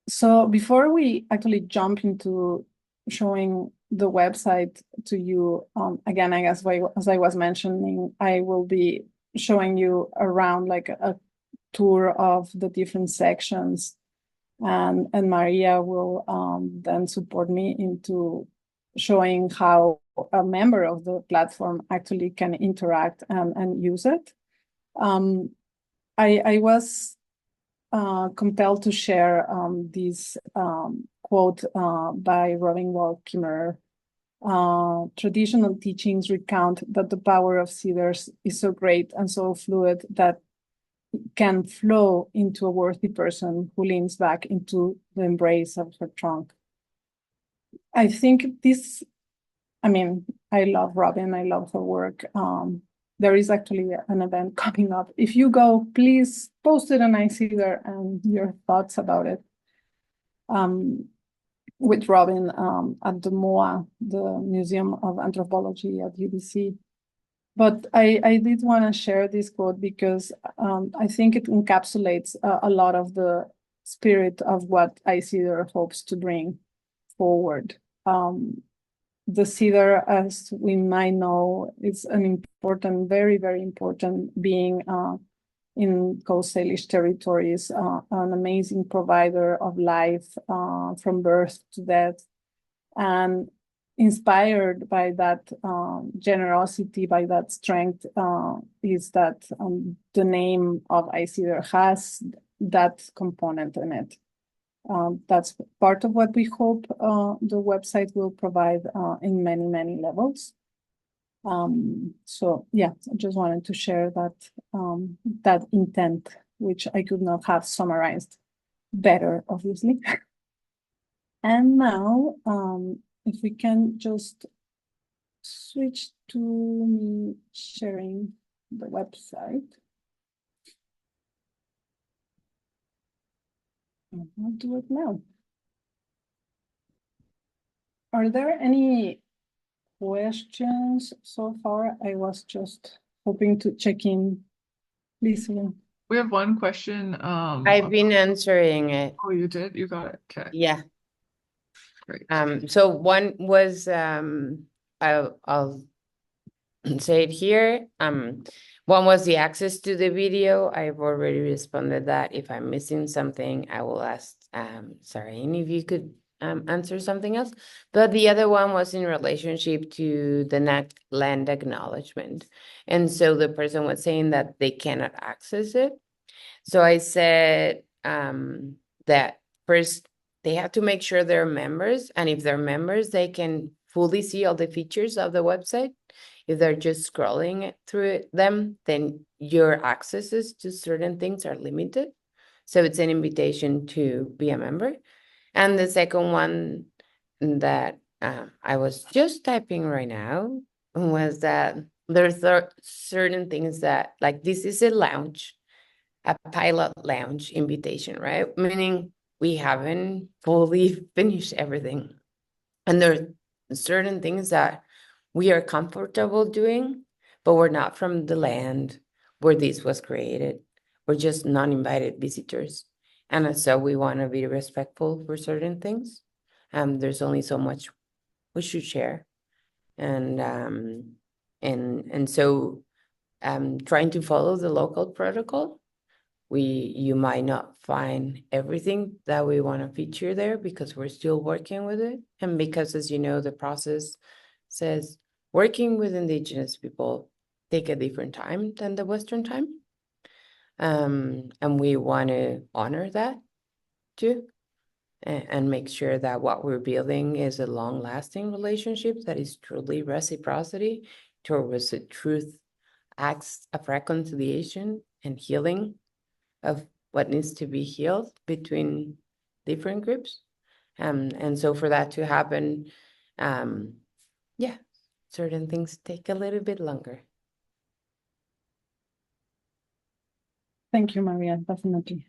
So before we actually jump into showing the website to you, again, I guess as I was mentioning, I will be showing you around like a tour of the different sections, and Maria will then support me into showing how a member of the platform actually can interact and use it. I was compelled to share this quote by Robin Wall Kimmerer. Traditional teachings recount that the power of cedars is so great and so fluid that it can flow into a worthy person who leans back into the embrace of her trunk. I think this, I mean, I love Robin, I love her work. There is actually an event coming up. If you go, please post it on ICEDAR and your thoughts about it. With Robin at the MOA, the Museum of Anthropology at UBC. But I did want to share this quote because I think it encapsulates a lot of the spirit of what ICEDAR hopes to bring forward. The cedar, as we might know, is an important, very, very important being in Coast Salish territories, an amazing provider of life from birth to death. And inspired by that generosity, by that strength, is that the name of ICEDAR has that component in it. That's part of what we hope the website will provide in many, many levels. So yeah, I just wanted to share that that intent, which I could not have summarized better, obviously. And now, if we can just switch to me sharing the website. I'll do it now. Are there any questions so far? I was just hoping to check in. Lisa. We have one question. I've been answering it. Oh, you did? You got it. Okay, Yeah. great. So one was I'll say it here. One was the access to the video. I've already responded that. If I'm missing something, I will ask Sarahine if you could answer something else. But the other one was in relationship to the land acknowledgement. And so the person was saying that they cannot access it. So I said that first they have to make sure they're members. And if they're members, they can fully see all the features of the website. If they're just scrolling through them, then your accesses to certain things are limited. So it's an invitation to be a member. And the second one that I was just typing right now was that there's certain things that, like, this is a lounge, a pilot lounge invitation, right? Meaning we haven't fully finished everything. And there are certain things that we are comfortable doing, but we're not from the land where this was created. We're just non-invited visitors. And so we want to be respectful for certain things. There's only so much we should share. And so trying to follow the local protocol, you might not find everything that we want to feature there because we're still working with it. And because, as you know, the process says working with Indigenous people take a different time than the Western time. And we want to honor that too, and make sure that what we're building is a long-lasting relationship that is truly reciprocity towards the truth, acts of reconciliation and healing of what needs to be healed between different groups. And so for that to happen, yeah, certain things take a little bit longer. Thank you, Maria, definitely.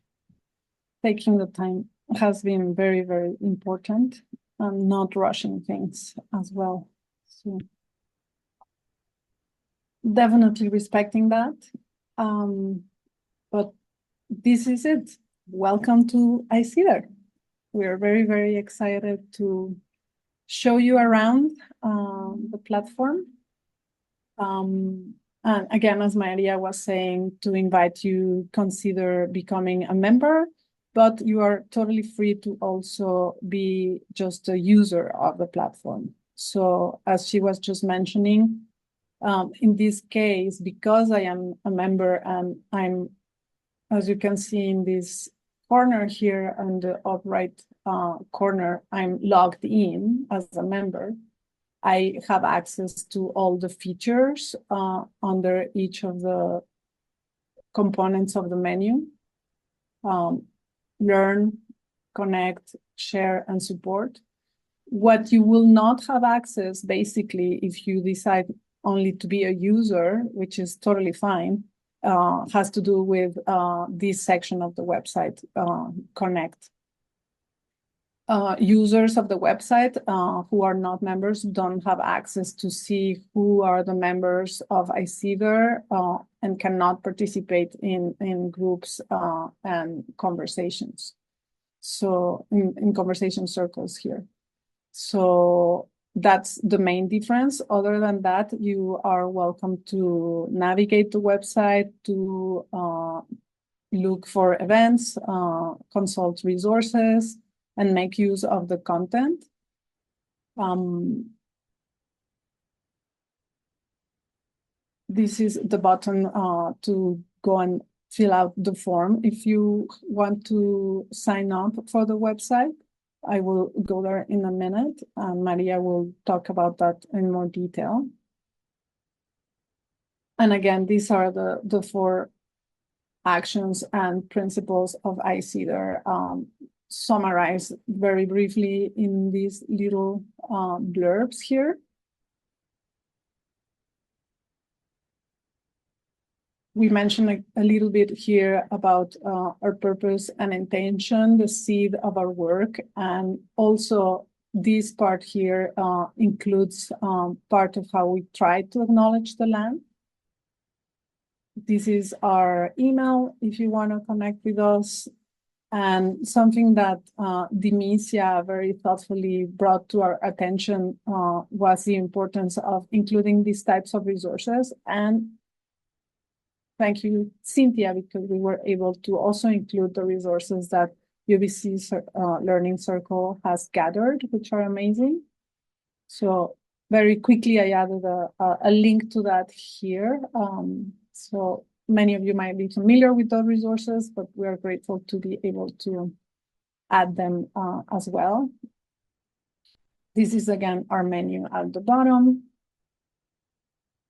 Taking the time has been very, very important, and not rushing things as well. So definitely respecting that. But this is it. Welcome to ICEDAR. We're very, very excited to show you around the platform. And again, as Maria was saying, to invite you consider becoming a member, but you are totally free to also be just a user of the platform. So as she was just mentioning, in this case, because I am a member and I'm as you can see in this corner here on the up right corner, I'm logged in as a member. I have access to all the features under each of the components of the menu. Learn, connect, share, and support. What you will not have access, basically, if you decide only to be a user, which is totally fine, has to do with this section of the website, connect. Users of the website who are not members don't have access to see who are the members of ICEDAR and cannot participate in groups and conversations. So in conversation circles here. So that's the main difference. Other than that, you are welcome to navigate the website, to look for events, consult resources, and make use of the content. This is the button to go and fill out the form if you want to sign up for the website. I will go there in a minute, and Maria will talk about that in more detail. And again, these are the 4 actions and principles of ICEDAR, summarized very briefly in these little blurbs here. We mentioned a little bit here about our purpose and intention, the seed of our work, and also this part here includes part of how we try to acknowledge the land. This is our email if you want to connect with us. And something that Dimicia very thoughtfully brought to our attention was the importance of including these types of resources. And thank you, Cynthia, because we were able to also include the resources that UBC Learning Circle has gathered, which are amazing. So very quickly, I added a link to that here. So many of you might be familiar with those resources, but we are grateful to be able to add them as well. This is, again, our menu at the bottom.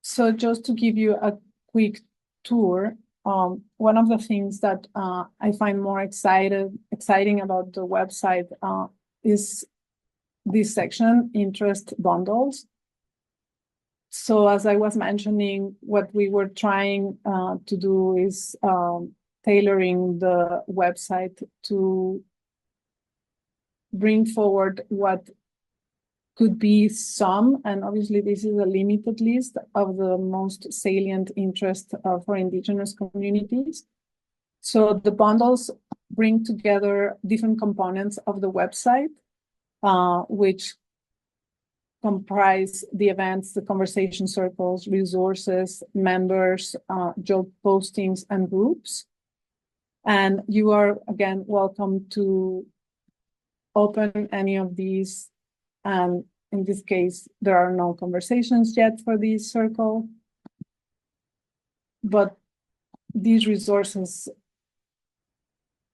So just to give you a quick tour, one of the things that I find more exciting about the website is this section, interest bundles. So as I was mentioning, what we were trying to do is tailoring the website to bring forward what could be some, and obviously this is a limited list of the most salient interest for Indigenous communities. So the bundles bring together different components of the website, which comprise the events, the conversation circles, resources, members, job postings, and groups. And you are, again, welcome to open any of these. And in this case, there are no conversations yet for this circle. But these resources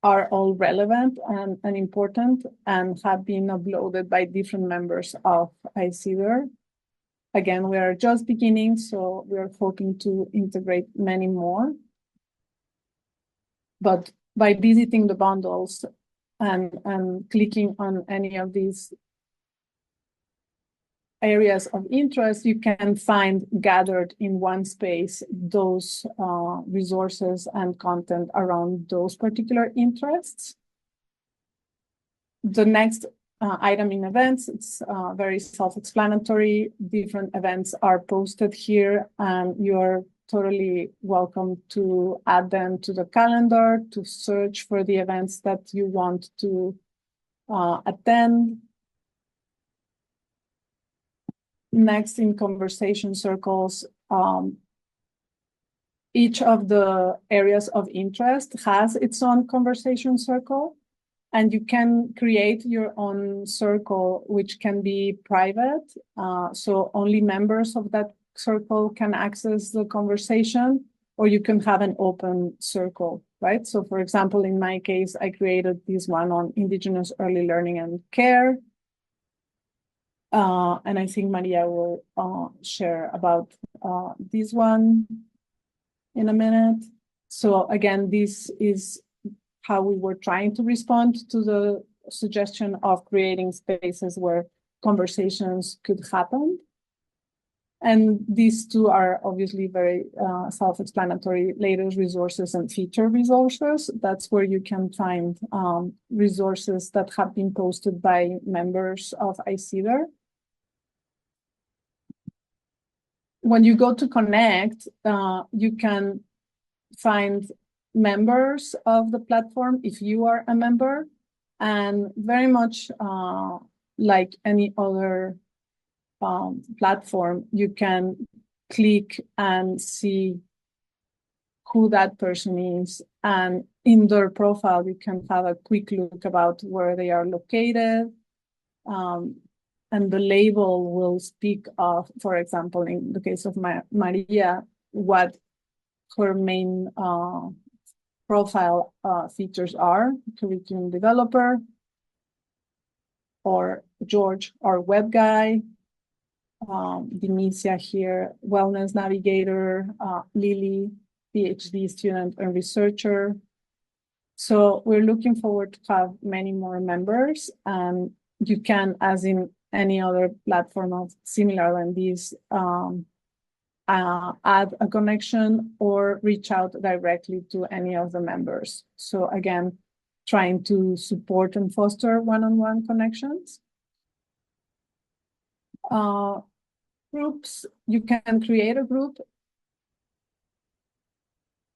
are all relevant and important and have been uploaded by different members of ICEDAR. Again, we are just beginning, so we are hoping to integrate many more. But by visiting the bundles and clicking on any of these areas of interest, you can find gathered in one space those resources and content around those particular interests. The next item in events, it's very self-explanatory. Different events are posted here, and you're totally welcome to add them to the calendar, to search for the events that you want to attend. Next, in conversation circles, each of the areas of interest has its own conversation circle, and you can create your own circle, which can be private. So only members of that circle can access the conversation, or you can have an open circle. right? So for example, in my case, I created this one on Indigenous early learning and care. And I think Maria will share about this one in a minute. So again, this is how we were trying to respond to the suggestion of creating spaces where conversations could happen. And these two are obviously very self-explanatory: latest resources and feature resources. That's where you can find resources that have been posted by members of ICEDAR. When you go to connect, you can find members of the platform if you are a member, and very much like any other platform, you can click and see who that person is, and in their profile you can have a quick look about where they are located, and the label will speak of, for example, in the case of Maria, what her main profile features are: curriculum developer, or George, our web guy, Denicia here, wellness navigator, Lily, PhD student and researcher. So we're looking forward to have many more members, and you can, as in any other platform of similar than this, add a connection or reach out directly to any of the members. So again, trying to support and foster one-on-one connections. Groups, you can create a group,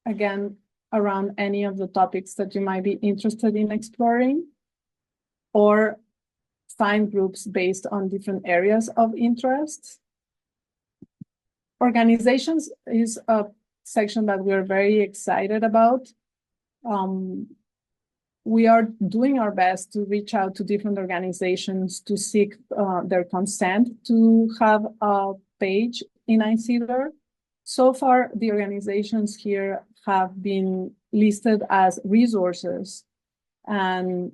again, around any of the topics that you might be interested in exploring, or find groups based on different areas of interest. Organizations is a section that we're very excited about. We are doing our best to reach out to different organizations to seek their consent to have a page in ICEDAR. So far, the organizations here have been listed as resources, and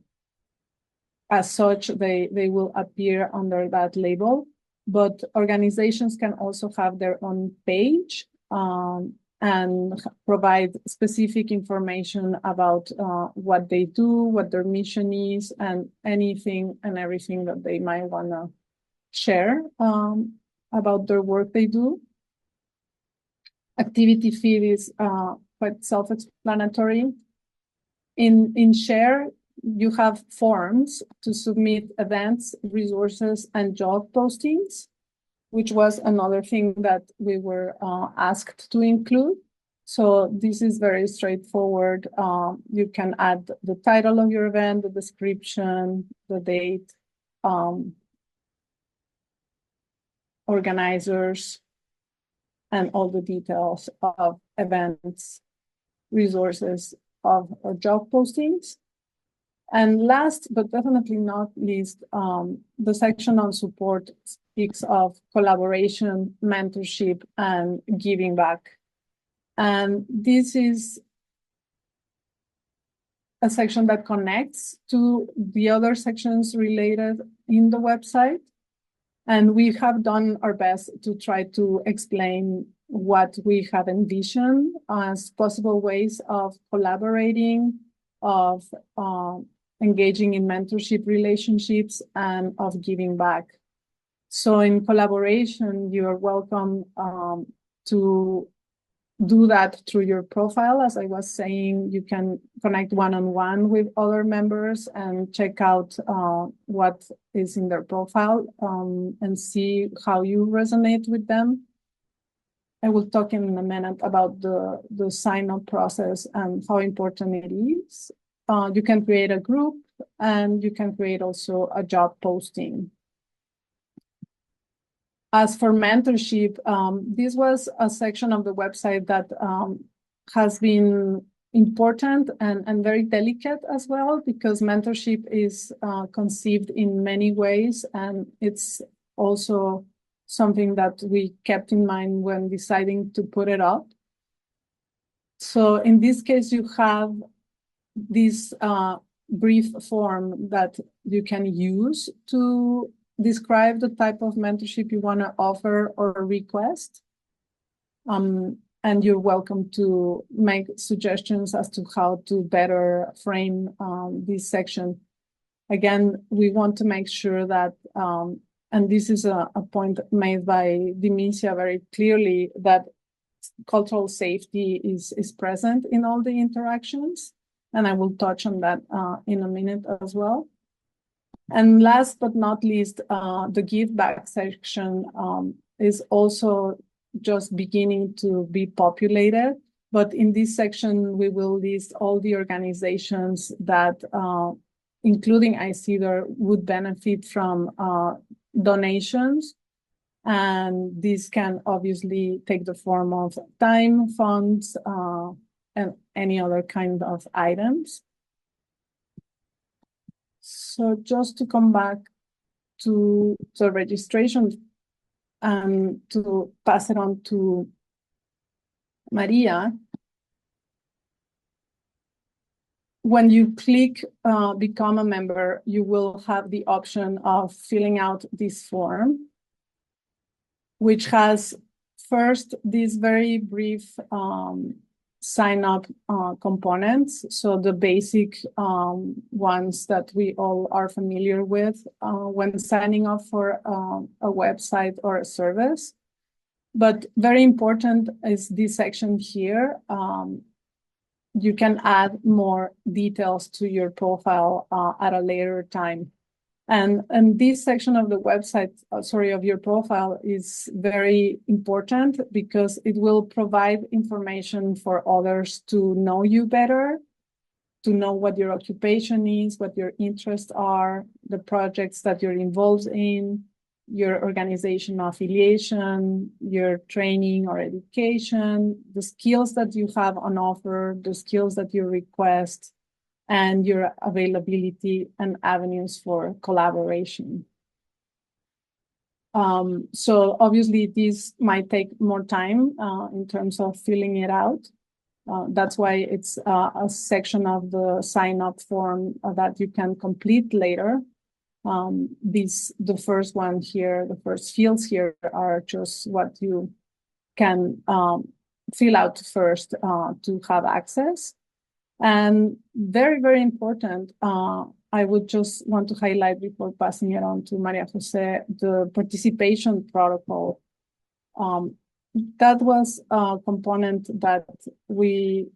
as such, they will appear under that label. But organizations can also have their own page and provide specific information about what they do, what their mission is, and anything and everything that they might want to share about their work they do. Activity feed is quite self-explanatory. In Share, you have forms to submit events, resources, and job postings, which was another thing that we were asked to include. So this is very straightforward. You can add the title of your event, the description, the date, organizers, and all the details of events, resources, of job postings. And last, but definitely not least, the section on support speaks of collaboration, mentorship, and giving back. And this is a section that connects to the other sections related in the website. And we have done our best to try to explain what we have envisioned as possible ways of collaborating, of engaging in mentorship relationships, and of giving back. So in collaboration, you are welcome to do that through your profile. As I was saying, you can connect one-on-one with other members and check out what is in their profile and see how you resonate with them. I will talk in a minute about the sign-up process and how important it is. You can create a group, and you can create also a job posting. As for mentorship, this was a section of the website that has been important and very delicate as well, because mentorship is conceived in many ways, and it's also something that we kept in mind when deciding to put it up. So in this case, you have this brief form that you can use to describe the type of mentorship you want to offer or request. And you're welcome to make suggestions as to how to better frame this section. Again, we want to make sure that, and this is a point made by Dimicia very clearly, that cultural safety is present in all the interactions. And I will touch on that in a minute as well. And last but not least, the give back section is also just beginning to be populated. But in this section, we will list all the organizations that, including ICEDAR, would benefit from donations. And this can obviously take the form of time, funds, and any other kind of items. So just to come back to the registration and to pass it on to Maria. When you click become a member, you will have the option of filling out this form, which has first this very brief sign up components. So the basic ones that we all are familiar with when signing up for a website or a service. But very important is this section here. You can add more details to your profile at a later time. And this section of the website, of your profile is very important because it will provide information for others to know you better, to know what your occupation is, what your interests are, the projects that you're involved in, your organization affiliation, your training or education, the skills that you have on offer, the skills that you request, and your availability and avenues for collaboration. So obviously this might take more time in terms of filling it out. That's why it's a section of the sign up form that you can complete later. The first one here, the first fields here are just what you can fill out first to have access. And very, very important, I would just want to highlight before passing it on to Maria Jose, the participation protocol. That was a component that we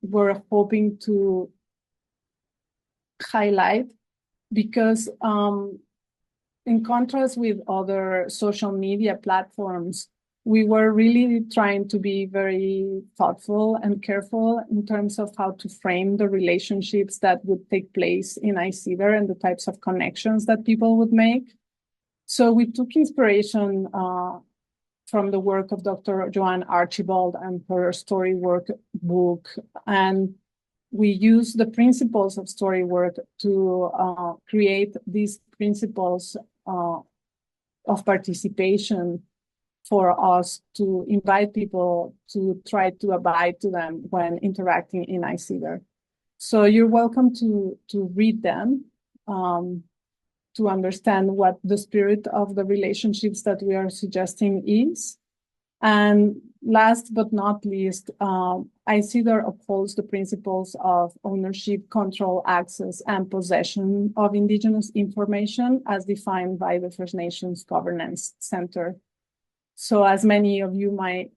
were hoping to highlight because in contrast with other social media platforms, we were really trying to be very thoughtful and careful in terms of how to frame the relationships that would take place in ICEDAR and the types of connections that people would make. So we took inspiration from the work of Dr. Joanne Archibald and her story work book. And we use the principles of story work to create these principles of participation for us to invite people to try to abide to them when interacting in ICEDAR. So you're welcome to read them to understand what the spirit of the relationships that we are suggesting is. And last but not least, ICEDAR upholds the principles of ownership, control, access, and possession of Indigenous information as defined by the First Nations Governance Center. So as many of you might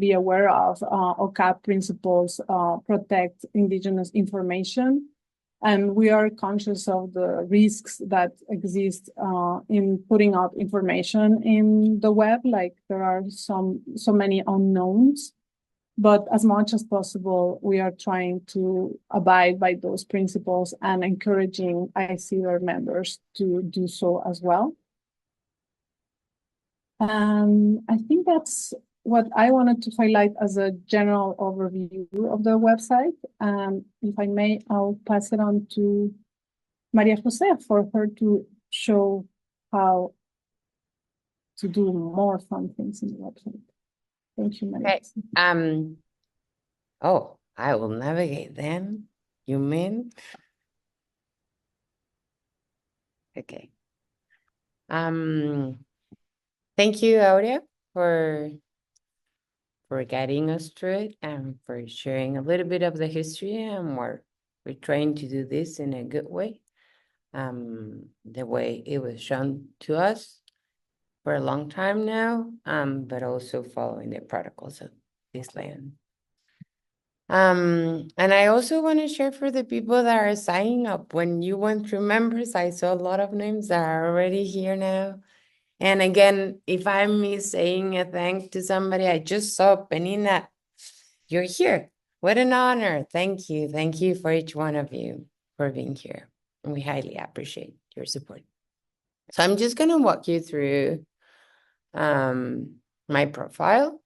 be aware of, OCAP principles protect Indigenous information. And we are conscious of the risks that exist in putting out information in the web, like there are so many unknowns. But as much as possible, we are trying to abide by those principles and encouraging ICEDAR members to do so as well. I think that's what I wanted to highlight as a general overview of the website. If I may, I'll pass it on to Maria Jose for her to show how to do more fun things in the website. Thank you, Maria. Okay. Oh, I will navigate them. You mean? Okay. Thank you, Aurea, for guiding us through it and for sharing a little bit of the history, and we're trying to do this in a good way. The way it was shown to us for a long time now, but also following the protocols of this land. And I also want to share for the people that are signing up. When you went through members, I saw a lot of names that are already here now. And again, if I miss saying a thank to somebody, I just saw Penina. You're here. What an honor. Thank you. Thank you for each one of you for being here. And we highly appreciate your support. So I'm just going to walk you through my profile.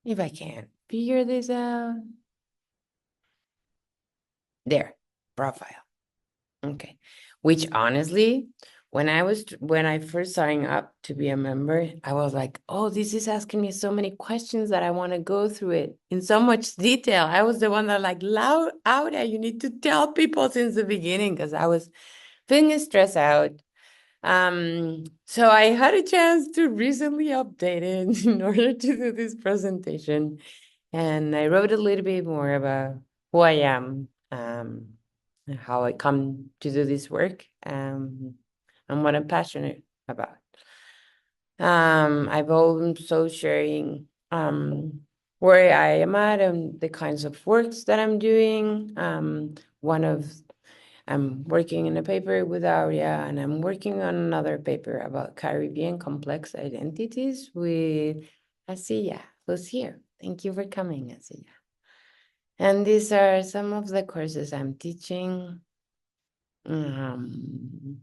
If I can figure this out. There, profile. Okay. Which honestly, when I first signed up to be a member, I was like, oh, this is asking me so many questions that I want to go through it in so much detail. I was the one that like, loud out, you need to tell people since the beginning, because I was feeling stressed out. So I had a chance to recently update it in order to do this presentation. And I wrote a little bit more about who I am, how I come to do this work, and what I'm passionate about. I've also sharing where I am at and the kinds of works that I'm doing. I'm working in a paper with Aurea, and I'm working on another paper about Caribbean complex identities with Asiya, who's here. Thank you for coming, Asiya. And these are some of the courses I'm teaching. And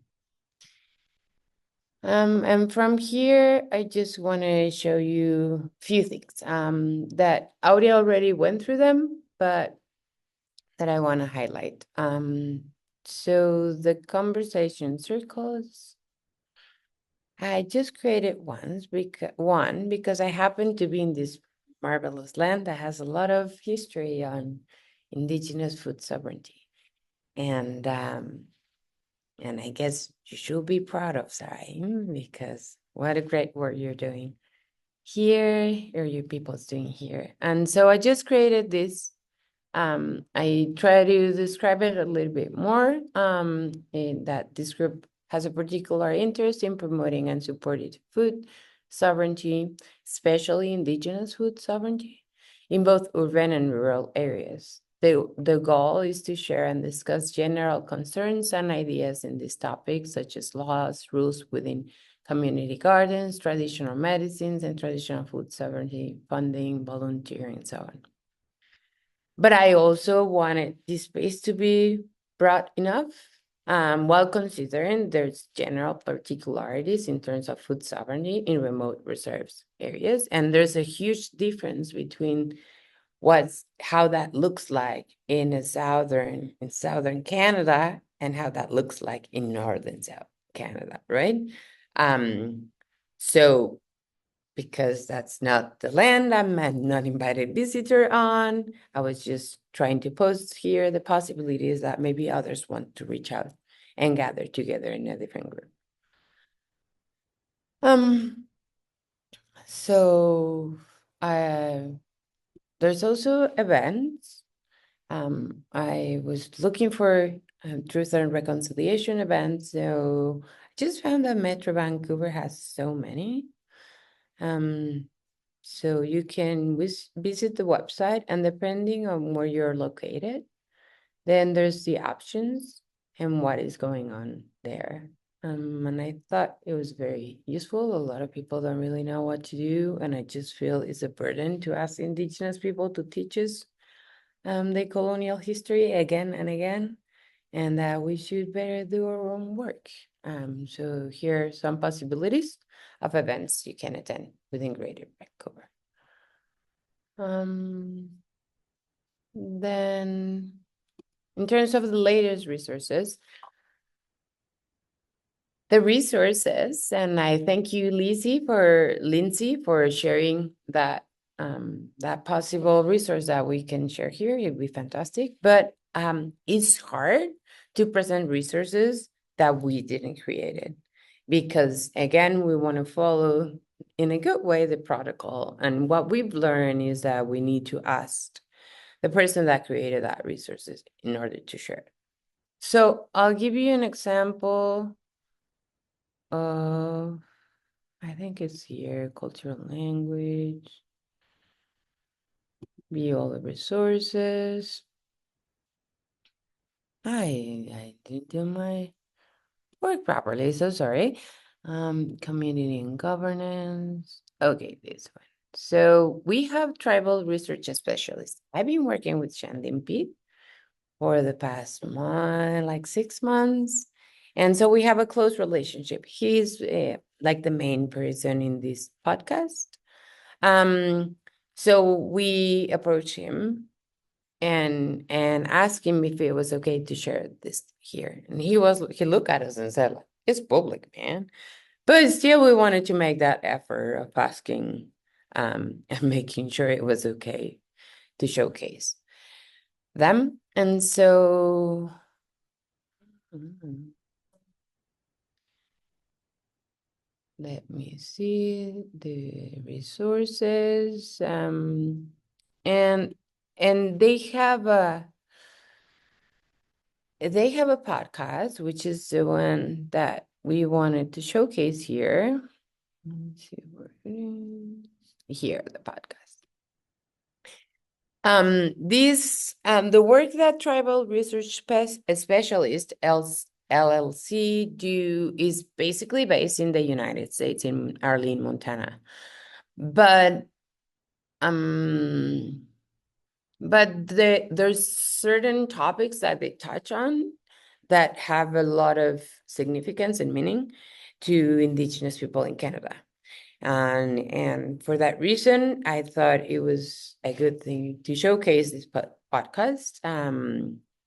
from here, I just want to show you a few things that Aurea already went through them, but that I want to highlight. So the conversation circles, I just created one because I happen to be in this marvelous land that has a lot of history on indigenous food sovereignty. And I guess you should be proud of Sarai, because what a great work you're doing here, or your people's doing here. And so I just created this. I try to describe it a little bit more, in that this group has a particular interest in promoting and supporting food sovereignty, especially indigenous food sovereignty, in both urban and rural areas. The goal is to share and discuss general concerns and ideas in this topic, such as laws, rules within community gardens, traditional medicines, and traditional food sovereignty, funding, volunteering, and so on. But I also wanted this space to be broad enough, while considering there's general particularities in terms of food sovereignty in remote reserves areas. And there's a huge difference between how that looks like in southern Canada and how that looks like in northern South Canada, right? So because that's not the land, I'm not invited visitor on. I was just trying to post here the possibilities that maybe others want to reach out and gather together in a different group. So there's also events. I was looking for truth and reconciliation events, so I just found that Metro Vancouver has so many. So you can visit the website, and depending on where you're located, then there's the options and what is going on there. And I thought it was very useful. A lot of people don't really know what to do, and I just feel it's a burden to ask Indigenous people to teach us the colonial history again and again, and that we should better do our own work. So here are some possibilities of events you can attend within Greater Vancouver. Then in terms of the latest resources, and I thank you, Lindsay, for sharing that that possible resource that we can share here, it'd be fantastic. But it's hard to present resources that we didn't create it, because again, we want to follow in a good way the protocol. And what we've learned is that we need to ask the person that created that resources in order to share it. So I'll give you an example of, I think it's here, cultural language, view all the resources. I didn't do my work properly, so sorry. Community and governance. Okay, this one. So we have tribal research specialists. I've been working with Shandin Pete for the past month, like 6 months. And so we have a close relationship. He's like the main person in this podcast. So we approached him and asked him if it was okay to share this here. And he looked at us and said, like, it's public, man. But still, we wanted to make that effort of asking and making sure it was okay to showcase them. And so let me see the resources. And they have a podcast, which is the one that we wanted to showcase here. Let's see where it is. Here, the podcast. The work that Tribal Research Specialist LLC do is basically based in the United States, in Arlene, Montana. But there's certain topics that they touch on that have a lot of significance and meaning to Indigenous people in Canada. And for that reason, I thought it was a good thing to showcase this podcast.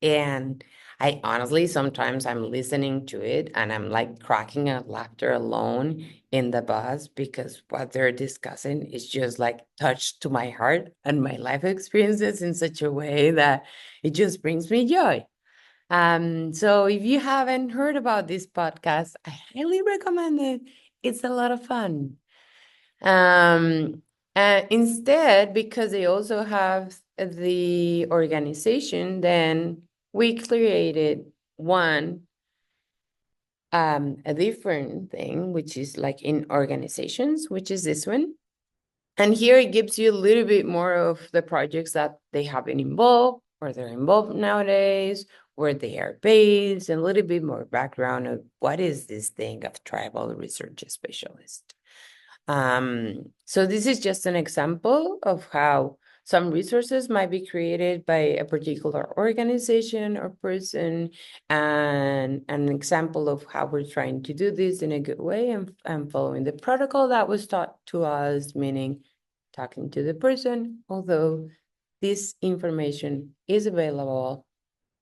And I honestly, sometimes I'm listening to it and I'm like cracking up laughter alone in the bus, because what they're discussing is just like touched to my heart and my life experiences in such a way that it just brings me joy. So if you haven't heard about this podcast, I highly recommend it. It's a lot of fun. Instead, because they also have the organization, then we created a different thing, which is like in organizations, which is this one. And here it gives you a little bit more of the projects that they have been involved, or they're involved nowadays, where they are based, and a little bit more background of what is this thing of tribal research specialist. So this is just an example of how some resources might be created by a particular organization or person, and an example of how we're trying to do this in a good way and following the protocol that was taught to us, meaning talking to the person, although this information is available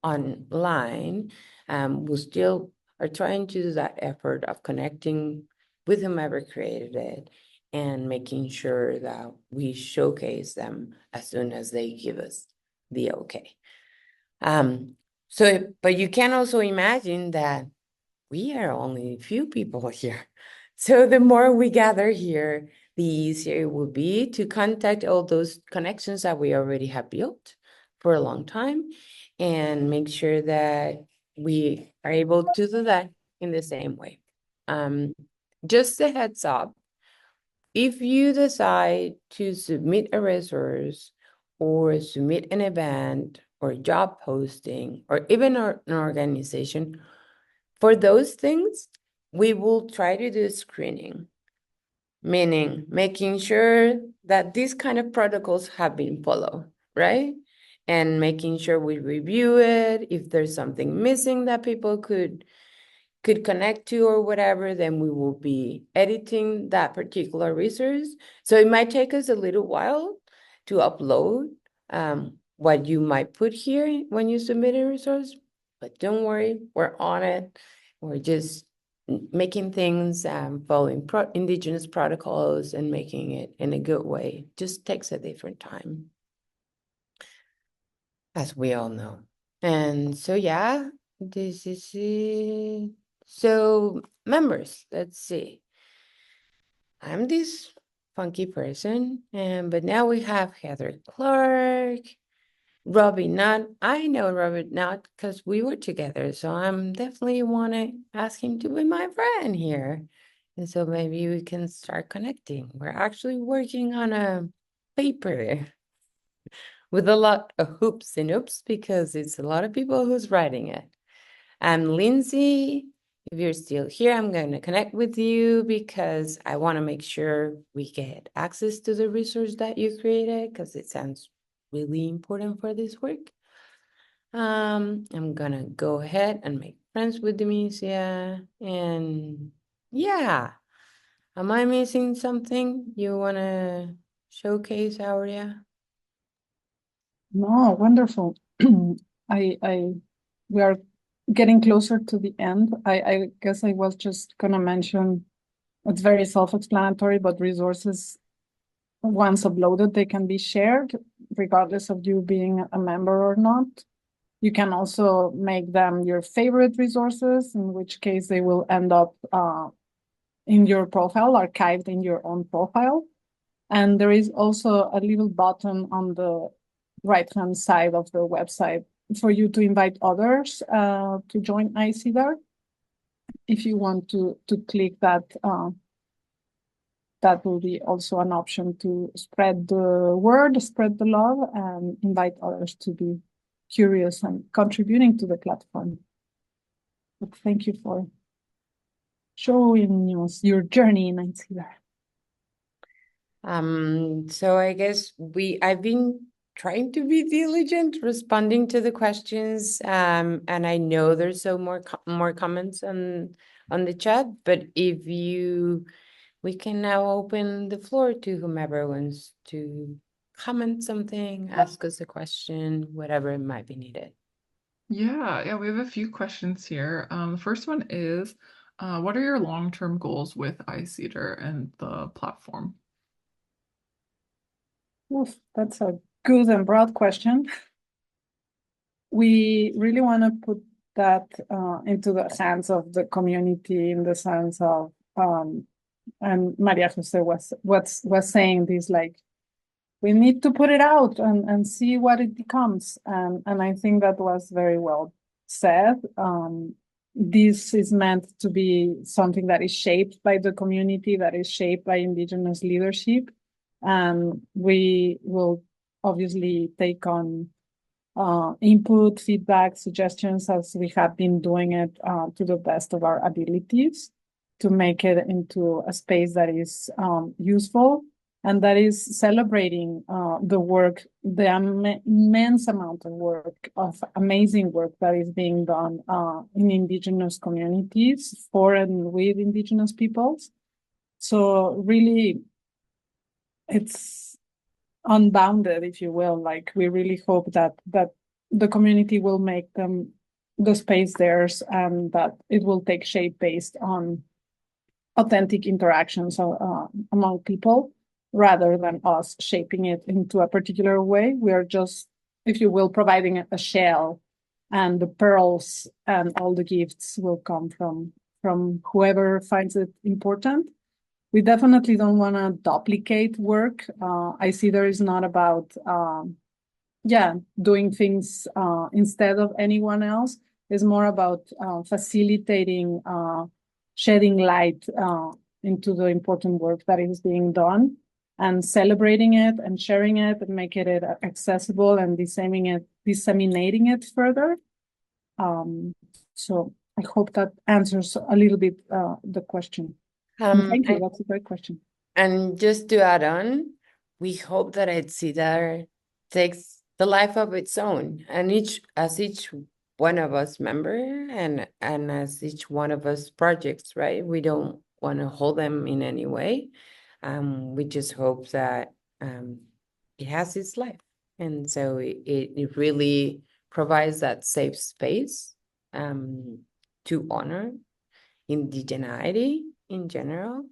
online. We still are trying to do that effort of connecting with whomever created it and making sure that we showcase them as soon as they give us the okay. But you can also imagine that we are only a few people here. So the more we gather here, the easier it will be to contact all those connections that we already have built for a long time, and make sure that we are able to do that in the same way. Just a heads up, if you decide to submit a resource or submit an event or job posting or even an organization, for those things, we will try to do screening, meaning making sure that these kind of protocols have been followed, right? And making sure we review it. If there's something missing that people could connect to or whatever, then we will be editing that particular resource. So it might take us a little while to upload what you might put here when you submit a resource, but don't worry, we're on it. We're just making things, following indigenous protocols and making it in a good way just takes a different time, as we all know. And so, yeah, this is it. So, members, let's see. I'm this funky person, but now we have Heather Clark, Robbie Nutt. I know Robbie Nutt because we were together, so I'm definitely want to ask him to be my friend here. And so maybe we can start connecting. We're actually working on a paper with a lot of hoops and oops because it's a lot of people who's writing it. And Lindsay, if you're still here, I'm going to connect with you because I want to make sure we get access to the resource that you created because it sounds really important for this work. I'm gonna go ahead and make friends with Demesia. And yeah, am I missing something you wanna showcase, Aurea? No, wonderful. I we are getting closer to the end. I guess I was just gonna mention it's very self-explanatory, but resources once uploaded, they can be shared regardless of you being a member or not. You can also make them your favorite resources, in which case they will end up in your profile, archived in your own profile. And there is also a little button on the right-hand side of the website for you to invite others to join ICEDAR. If you want to click that, that will be also an option to spread the word, spread the love, and invite others to be curious and contributing to the platform. But thank you for showing us your journey in ICEDAR. So I guess I've been trying to be diligent responding to the questions, and I know there's more comments on the chat, but we can now open the floor to whomever wants to comment something, ask us a question, whatever might be needed. Yeah, we have a few questions here. The first one is, what are your long-term goals with ICEDAR and the platform? Oof, that's a good and broad question. We really want to put that into the hands of the community in the sense of, and Maria Jose was saying this, like, we need to put it out and see what it becomes. And I think that was very well said. This is meant to be something that is shaped by the community, that is shaped by Indigenous leadership. And we will obviously take on input, feedback, suggestions as we have been doing it to the best of our abilities to make it into a space that is useful and that is celebrating the work, the immense amount of work, of amazing work that is being done in Indigenous communities for and with Indigenous peoples. So really, it's unbounded, if you will. Like, we really hope that the community will make them the space theirs and that it will take shape based on authentic interactions among people rather than us shaping it into a particular way. We are just, if you will, providing a shell, and the pearls and all the gifts will come from whoever finds it important. We definitely don't want to duplicate work. I see there is not about, doing things instead of anyone else. It's more about facilitating, shedding light into the important work that is being done and celebrating it and sharing it and making it accessible and disseminating it further. So I hope that answers a little bit the question. Thank you. That's a great question. And just to add on, we hope that ICEDAR takes the life of its own, and each one of us member and as each one of us projects, right? We don't want to hold them in any way. We just hope that it has its life, and so it really provides that safe space to honor indigeneity in general,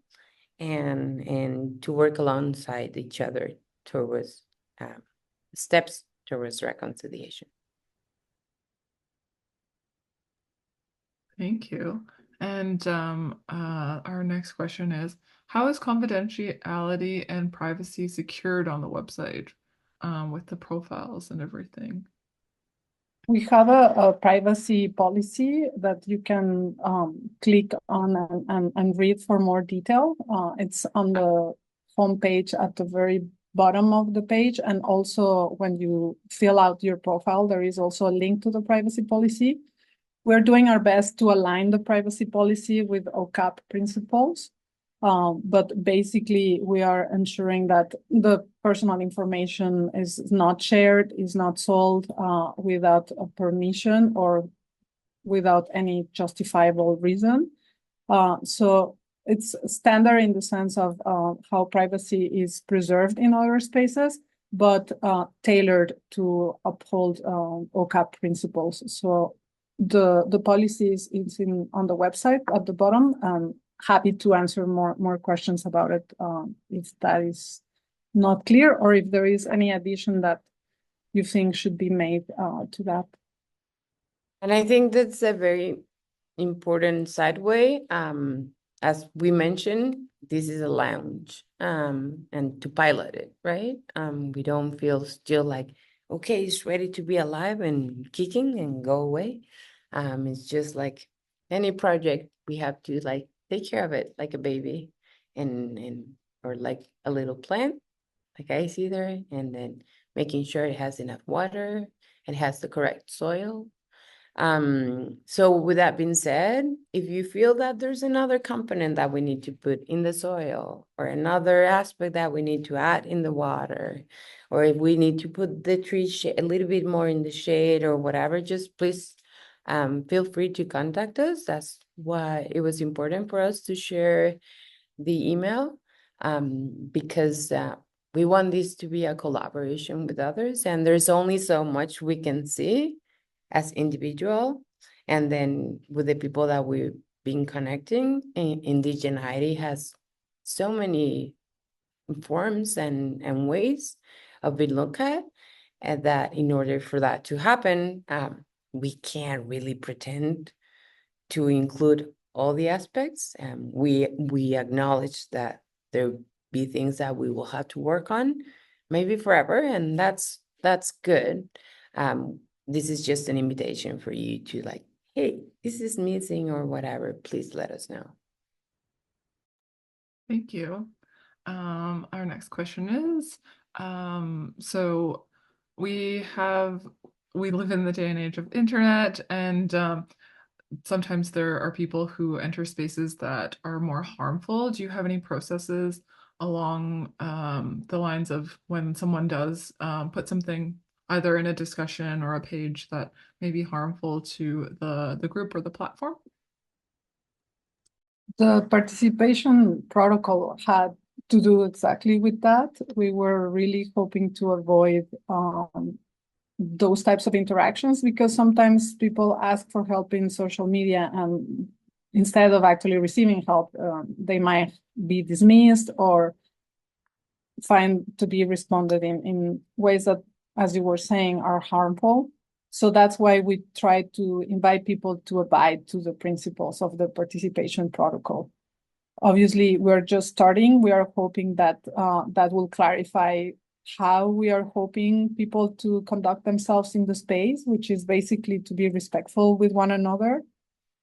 and to work alongside each other towards steps towards reconciliation. Thank you. And our next question is, how is confidentiality and privacy secured on the website with the profiles and everything? We have a privacy policy that you can click on and read for more detail. It's on the homepage at the very bottom of the page. And also when you fill out your profile, there is also a link to the privacy policy. We're doing our best to align the privacy policy with OCAP principles. But basically, we are ensuring that the personal information is not shared, is not sold without a permission or without any justifiable reason. So it's standard in the sense of how privacy is preserved in other spaces, but tailored to uphold OCAP principles. So the policy is on the website at the bottom. Happy to answer more questions about it if that is not clear, or if there is any addition that you think should be made to that. And I think that's a very important sideway. As we mentioned, this is a lounge and to pilot it, right? We don't feel still like, okay, it's ready to be alive and kicking and go away. It's just like any project, we have to like take care of it like a baby or like a little plant, like ICEDAR, and then making sure it has enough water, it has the correct soil. So with that being said, if you feel that there's another component that we need to put in the soil, or another aspect that we need to add in the water, or if we need to put the tree a little bit more in the shade or whatever, just please feel free to contact us. That's why it was important for us to share the email, because we want this to be a collaboration with others, and there's only so much we can see as individual, and then with the people that we've been connecting. Indigeneity has so many forms and ways of being looked at, and that in order for that to happen, we can't really pretend to include all the aspects. We acknowledge that there be things that we will have to work on, maybe forever, and that's good. This is just an invitation for you to like, hey, this is missing or whatever, please let us know. Thank you. Our next question is, so we live in the day and age of internet, and sometimes there are people who enter spaces that are more harmful. Do you have any processes along the lines of when someone does put something either in a discussion or a page that may be harmful to the group or the platform? The participation protocol had to do exactly with that. We were really hoping to avoid those types of interactions, because sometimes people ask for help in social media, and instead of actually receiving help, they might be dismissed or find to be responded in ways that, as you were saying, are harmful. So that's why we try to invite people to abide to the principles of the participation protocol. Obviously, we're just starting. We are hoping that that will clarify how we are hoping people to conduct themselves in the space, which is basically to be respectful with one another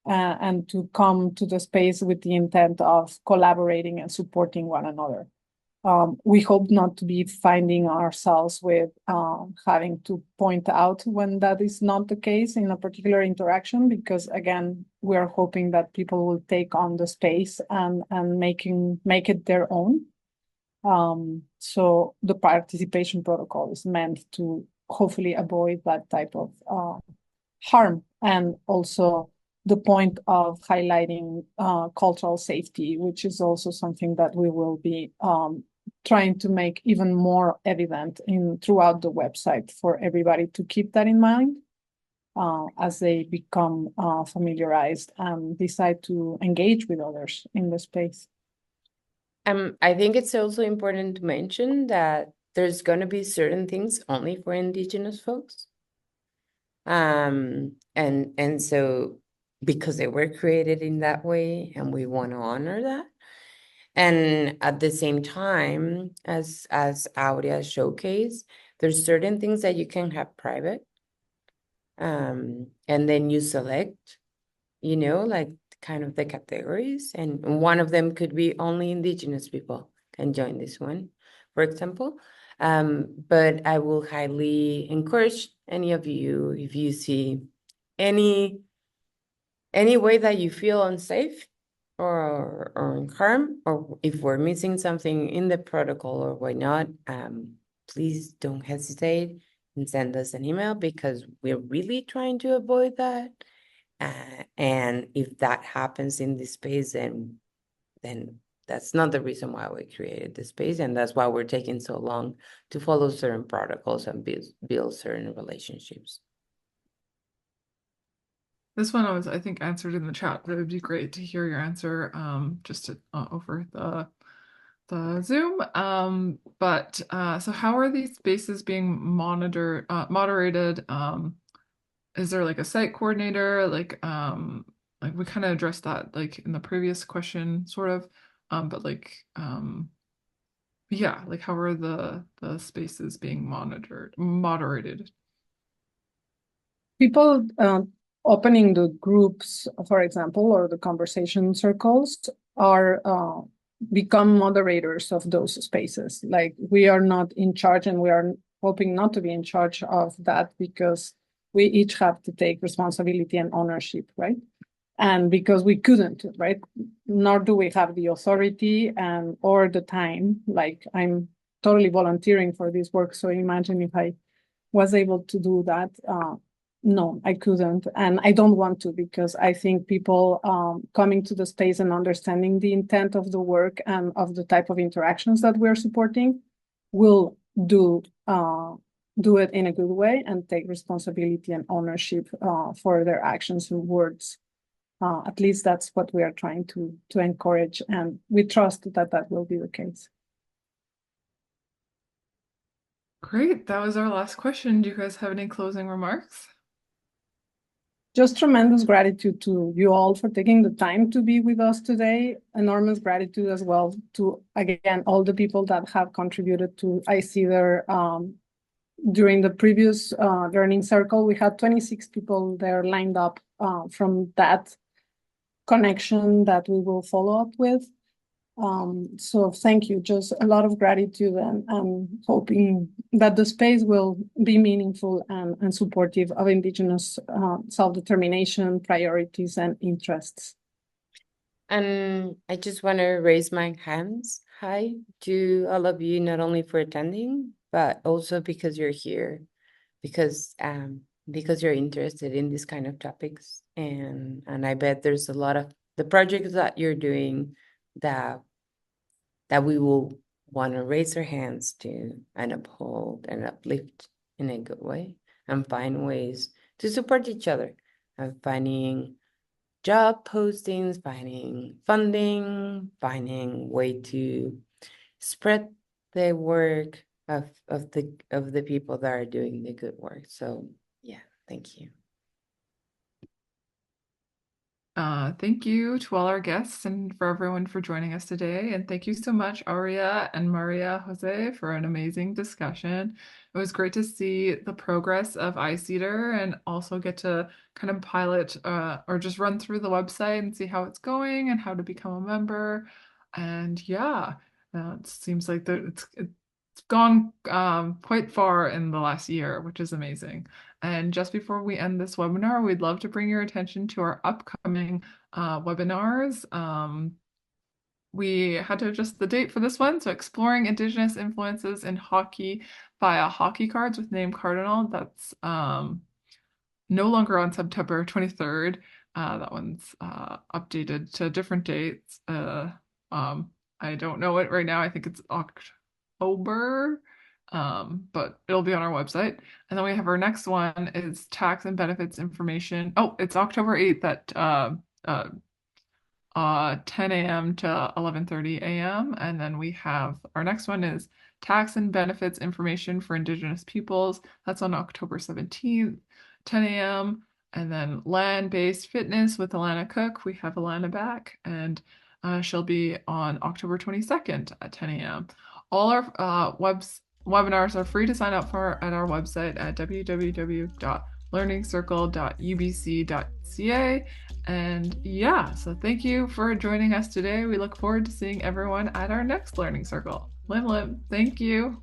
and to come to the space with the intent of collaborating and supporting one another. We hope not to be finding ourselves with having to point out when that is not the case in a particular interaction, because again, we are hoping that people will take on the space and make it their own. So the participation protocol is meant to hopefully avoid that type of harm, and also the point of highlighting cultural safety, which is also something that we will be trying to make even more evident throughout the website for everybody to keep that in mind. as they become familiarized and decide to engage with others in the space. I think it's also important to mention that there's going to be certain things only for Indigenous folks. And so because they were created in that way, and we want to honor that. And at the same time, as Aurea showcased, there's certain things that you can have private. And then you select, like kind of the categories. And one of them could be only Indigenous people can join this one, for example. But I will highly encourage any of you, if you see any way that you feel unsafe or in harm, or if we're missing something in the protocol or whatnot, please don't hesitate and send us an email, because we're really trying to avoid that. And if that happens in this space, then that's not the reason why we created the space, and that's why we're taking so long to follow certain protocols and build certain relationships. This one was, I think, answered in the chat, but it would be great to hear your answer just over the Zoom. So how are these spaces being moderated? Is there like a site coordinator? Like we kind of addressed that like in the previous question, sort of. Yeah, like how are the spaces being moderated? People opening the groups, for example, or the conversation circles are become moderators of those spaces. Like, we are not in charge, and we are hoping not to be in charge of that, because we each have to take responsibility and ownership, right? And because we couldn't, right? Nor do we have the authority and or the time. Like, I'm totally volunteering for this work, so imagine if I was able to do that. No, I couldn't. And I don't want to, because I think people coming to the space and understanding the intent of the work and of the type of interactions that we're supporting will do it in a good way and take responsibility and ownership for their actions and words. At least that's what we are trying to encourage, and we trust that that will be the case. Great. That was our last question. Do you guys have any closing remarks? Just tremendous gratitude to you all for taking the time to be with us today. Enormous gratitude as well to, again, all the people that have contributed to ICEDAR. During the previous learning circle, we had 26 people there lined up from that connection that we will follow up with. So thank you, just a lot of gratitude, and hoping that the space will be meaningful and supportive of Indigenous self-determination, priorities, and interests. And I just want to raise my hands high to all of you, not only for attending, but also because you're here, because you're interested in these kind of topics. And I bet there's a lot of the projects that you're doing that we will want to raise our hands to and uphold and uplift in a good way, and find ways to support each other, and finding job postings, finding funding, finding way to spread the work of the people that are doing the good work. So yeah, thank you. Thank you to all our guests and for everyone for joining us today. And thank you so much, Aurea and Maria Jose, for an amazing discussion. It was great to see the progress of ICEDAR and also get to kind of pilot or just run through the website and see how it's going and how to become a member. And yeah, it seems like it's gone quite far in the last year, which is amazing. And just before we end this webinar, we'd love to bring your attention to our upcoming webinars. We had to adjust the date for this one. So exploring Indigenous influences in hockey via hockey cards with name Cardinal. That's no longer on September 23rd. That one's updated to different dates. I don't know it right now. I think it's October. but it'll be on our website. And then we have our next one is tax and benefits information. Oh, it's October 8th at 10 a.m. to 11:30 a.m. And then we have our next one is tax and benefits information for Indigenous peoples. That's on October 17th, 10 a.m. And then land-based fitness with Alana Cook. We have Alana back, and she'll be on October 22nd at 10 a.m. All our webinars are free to sign up for at our website at www.learningscircle.ubc.ca. And yeah, so thank you for joining us today. We look forward to seeing everyone at our next Learning Circle. Lim Lim, thank you.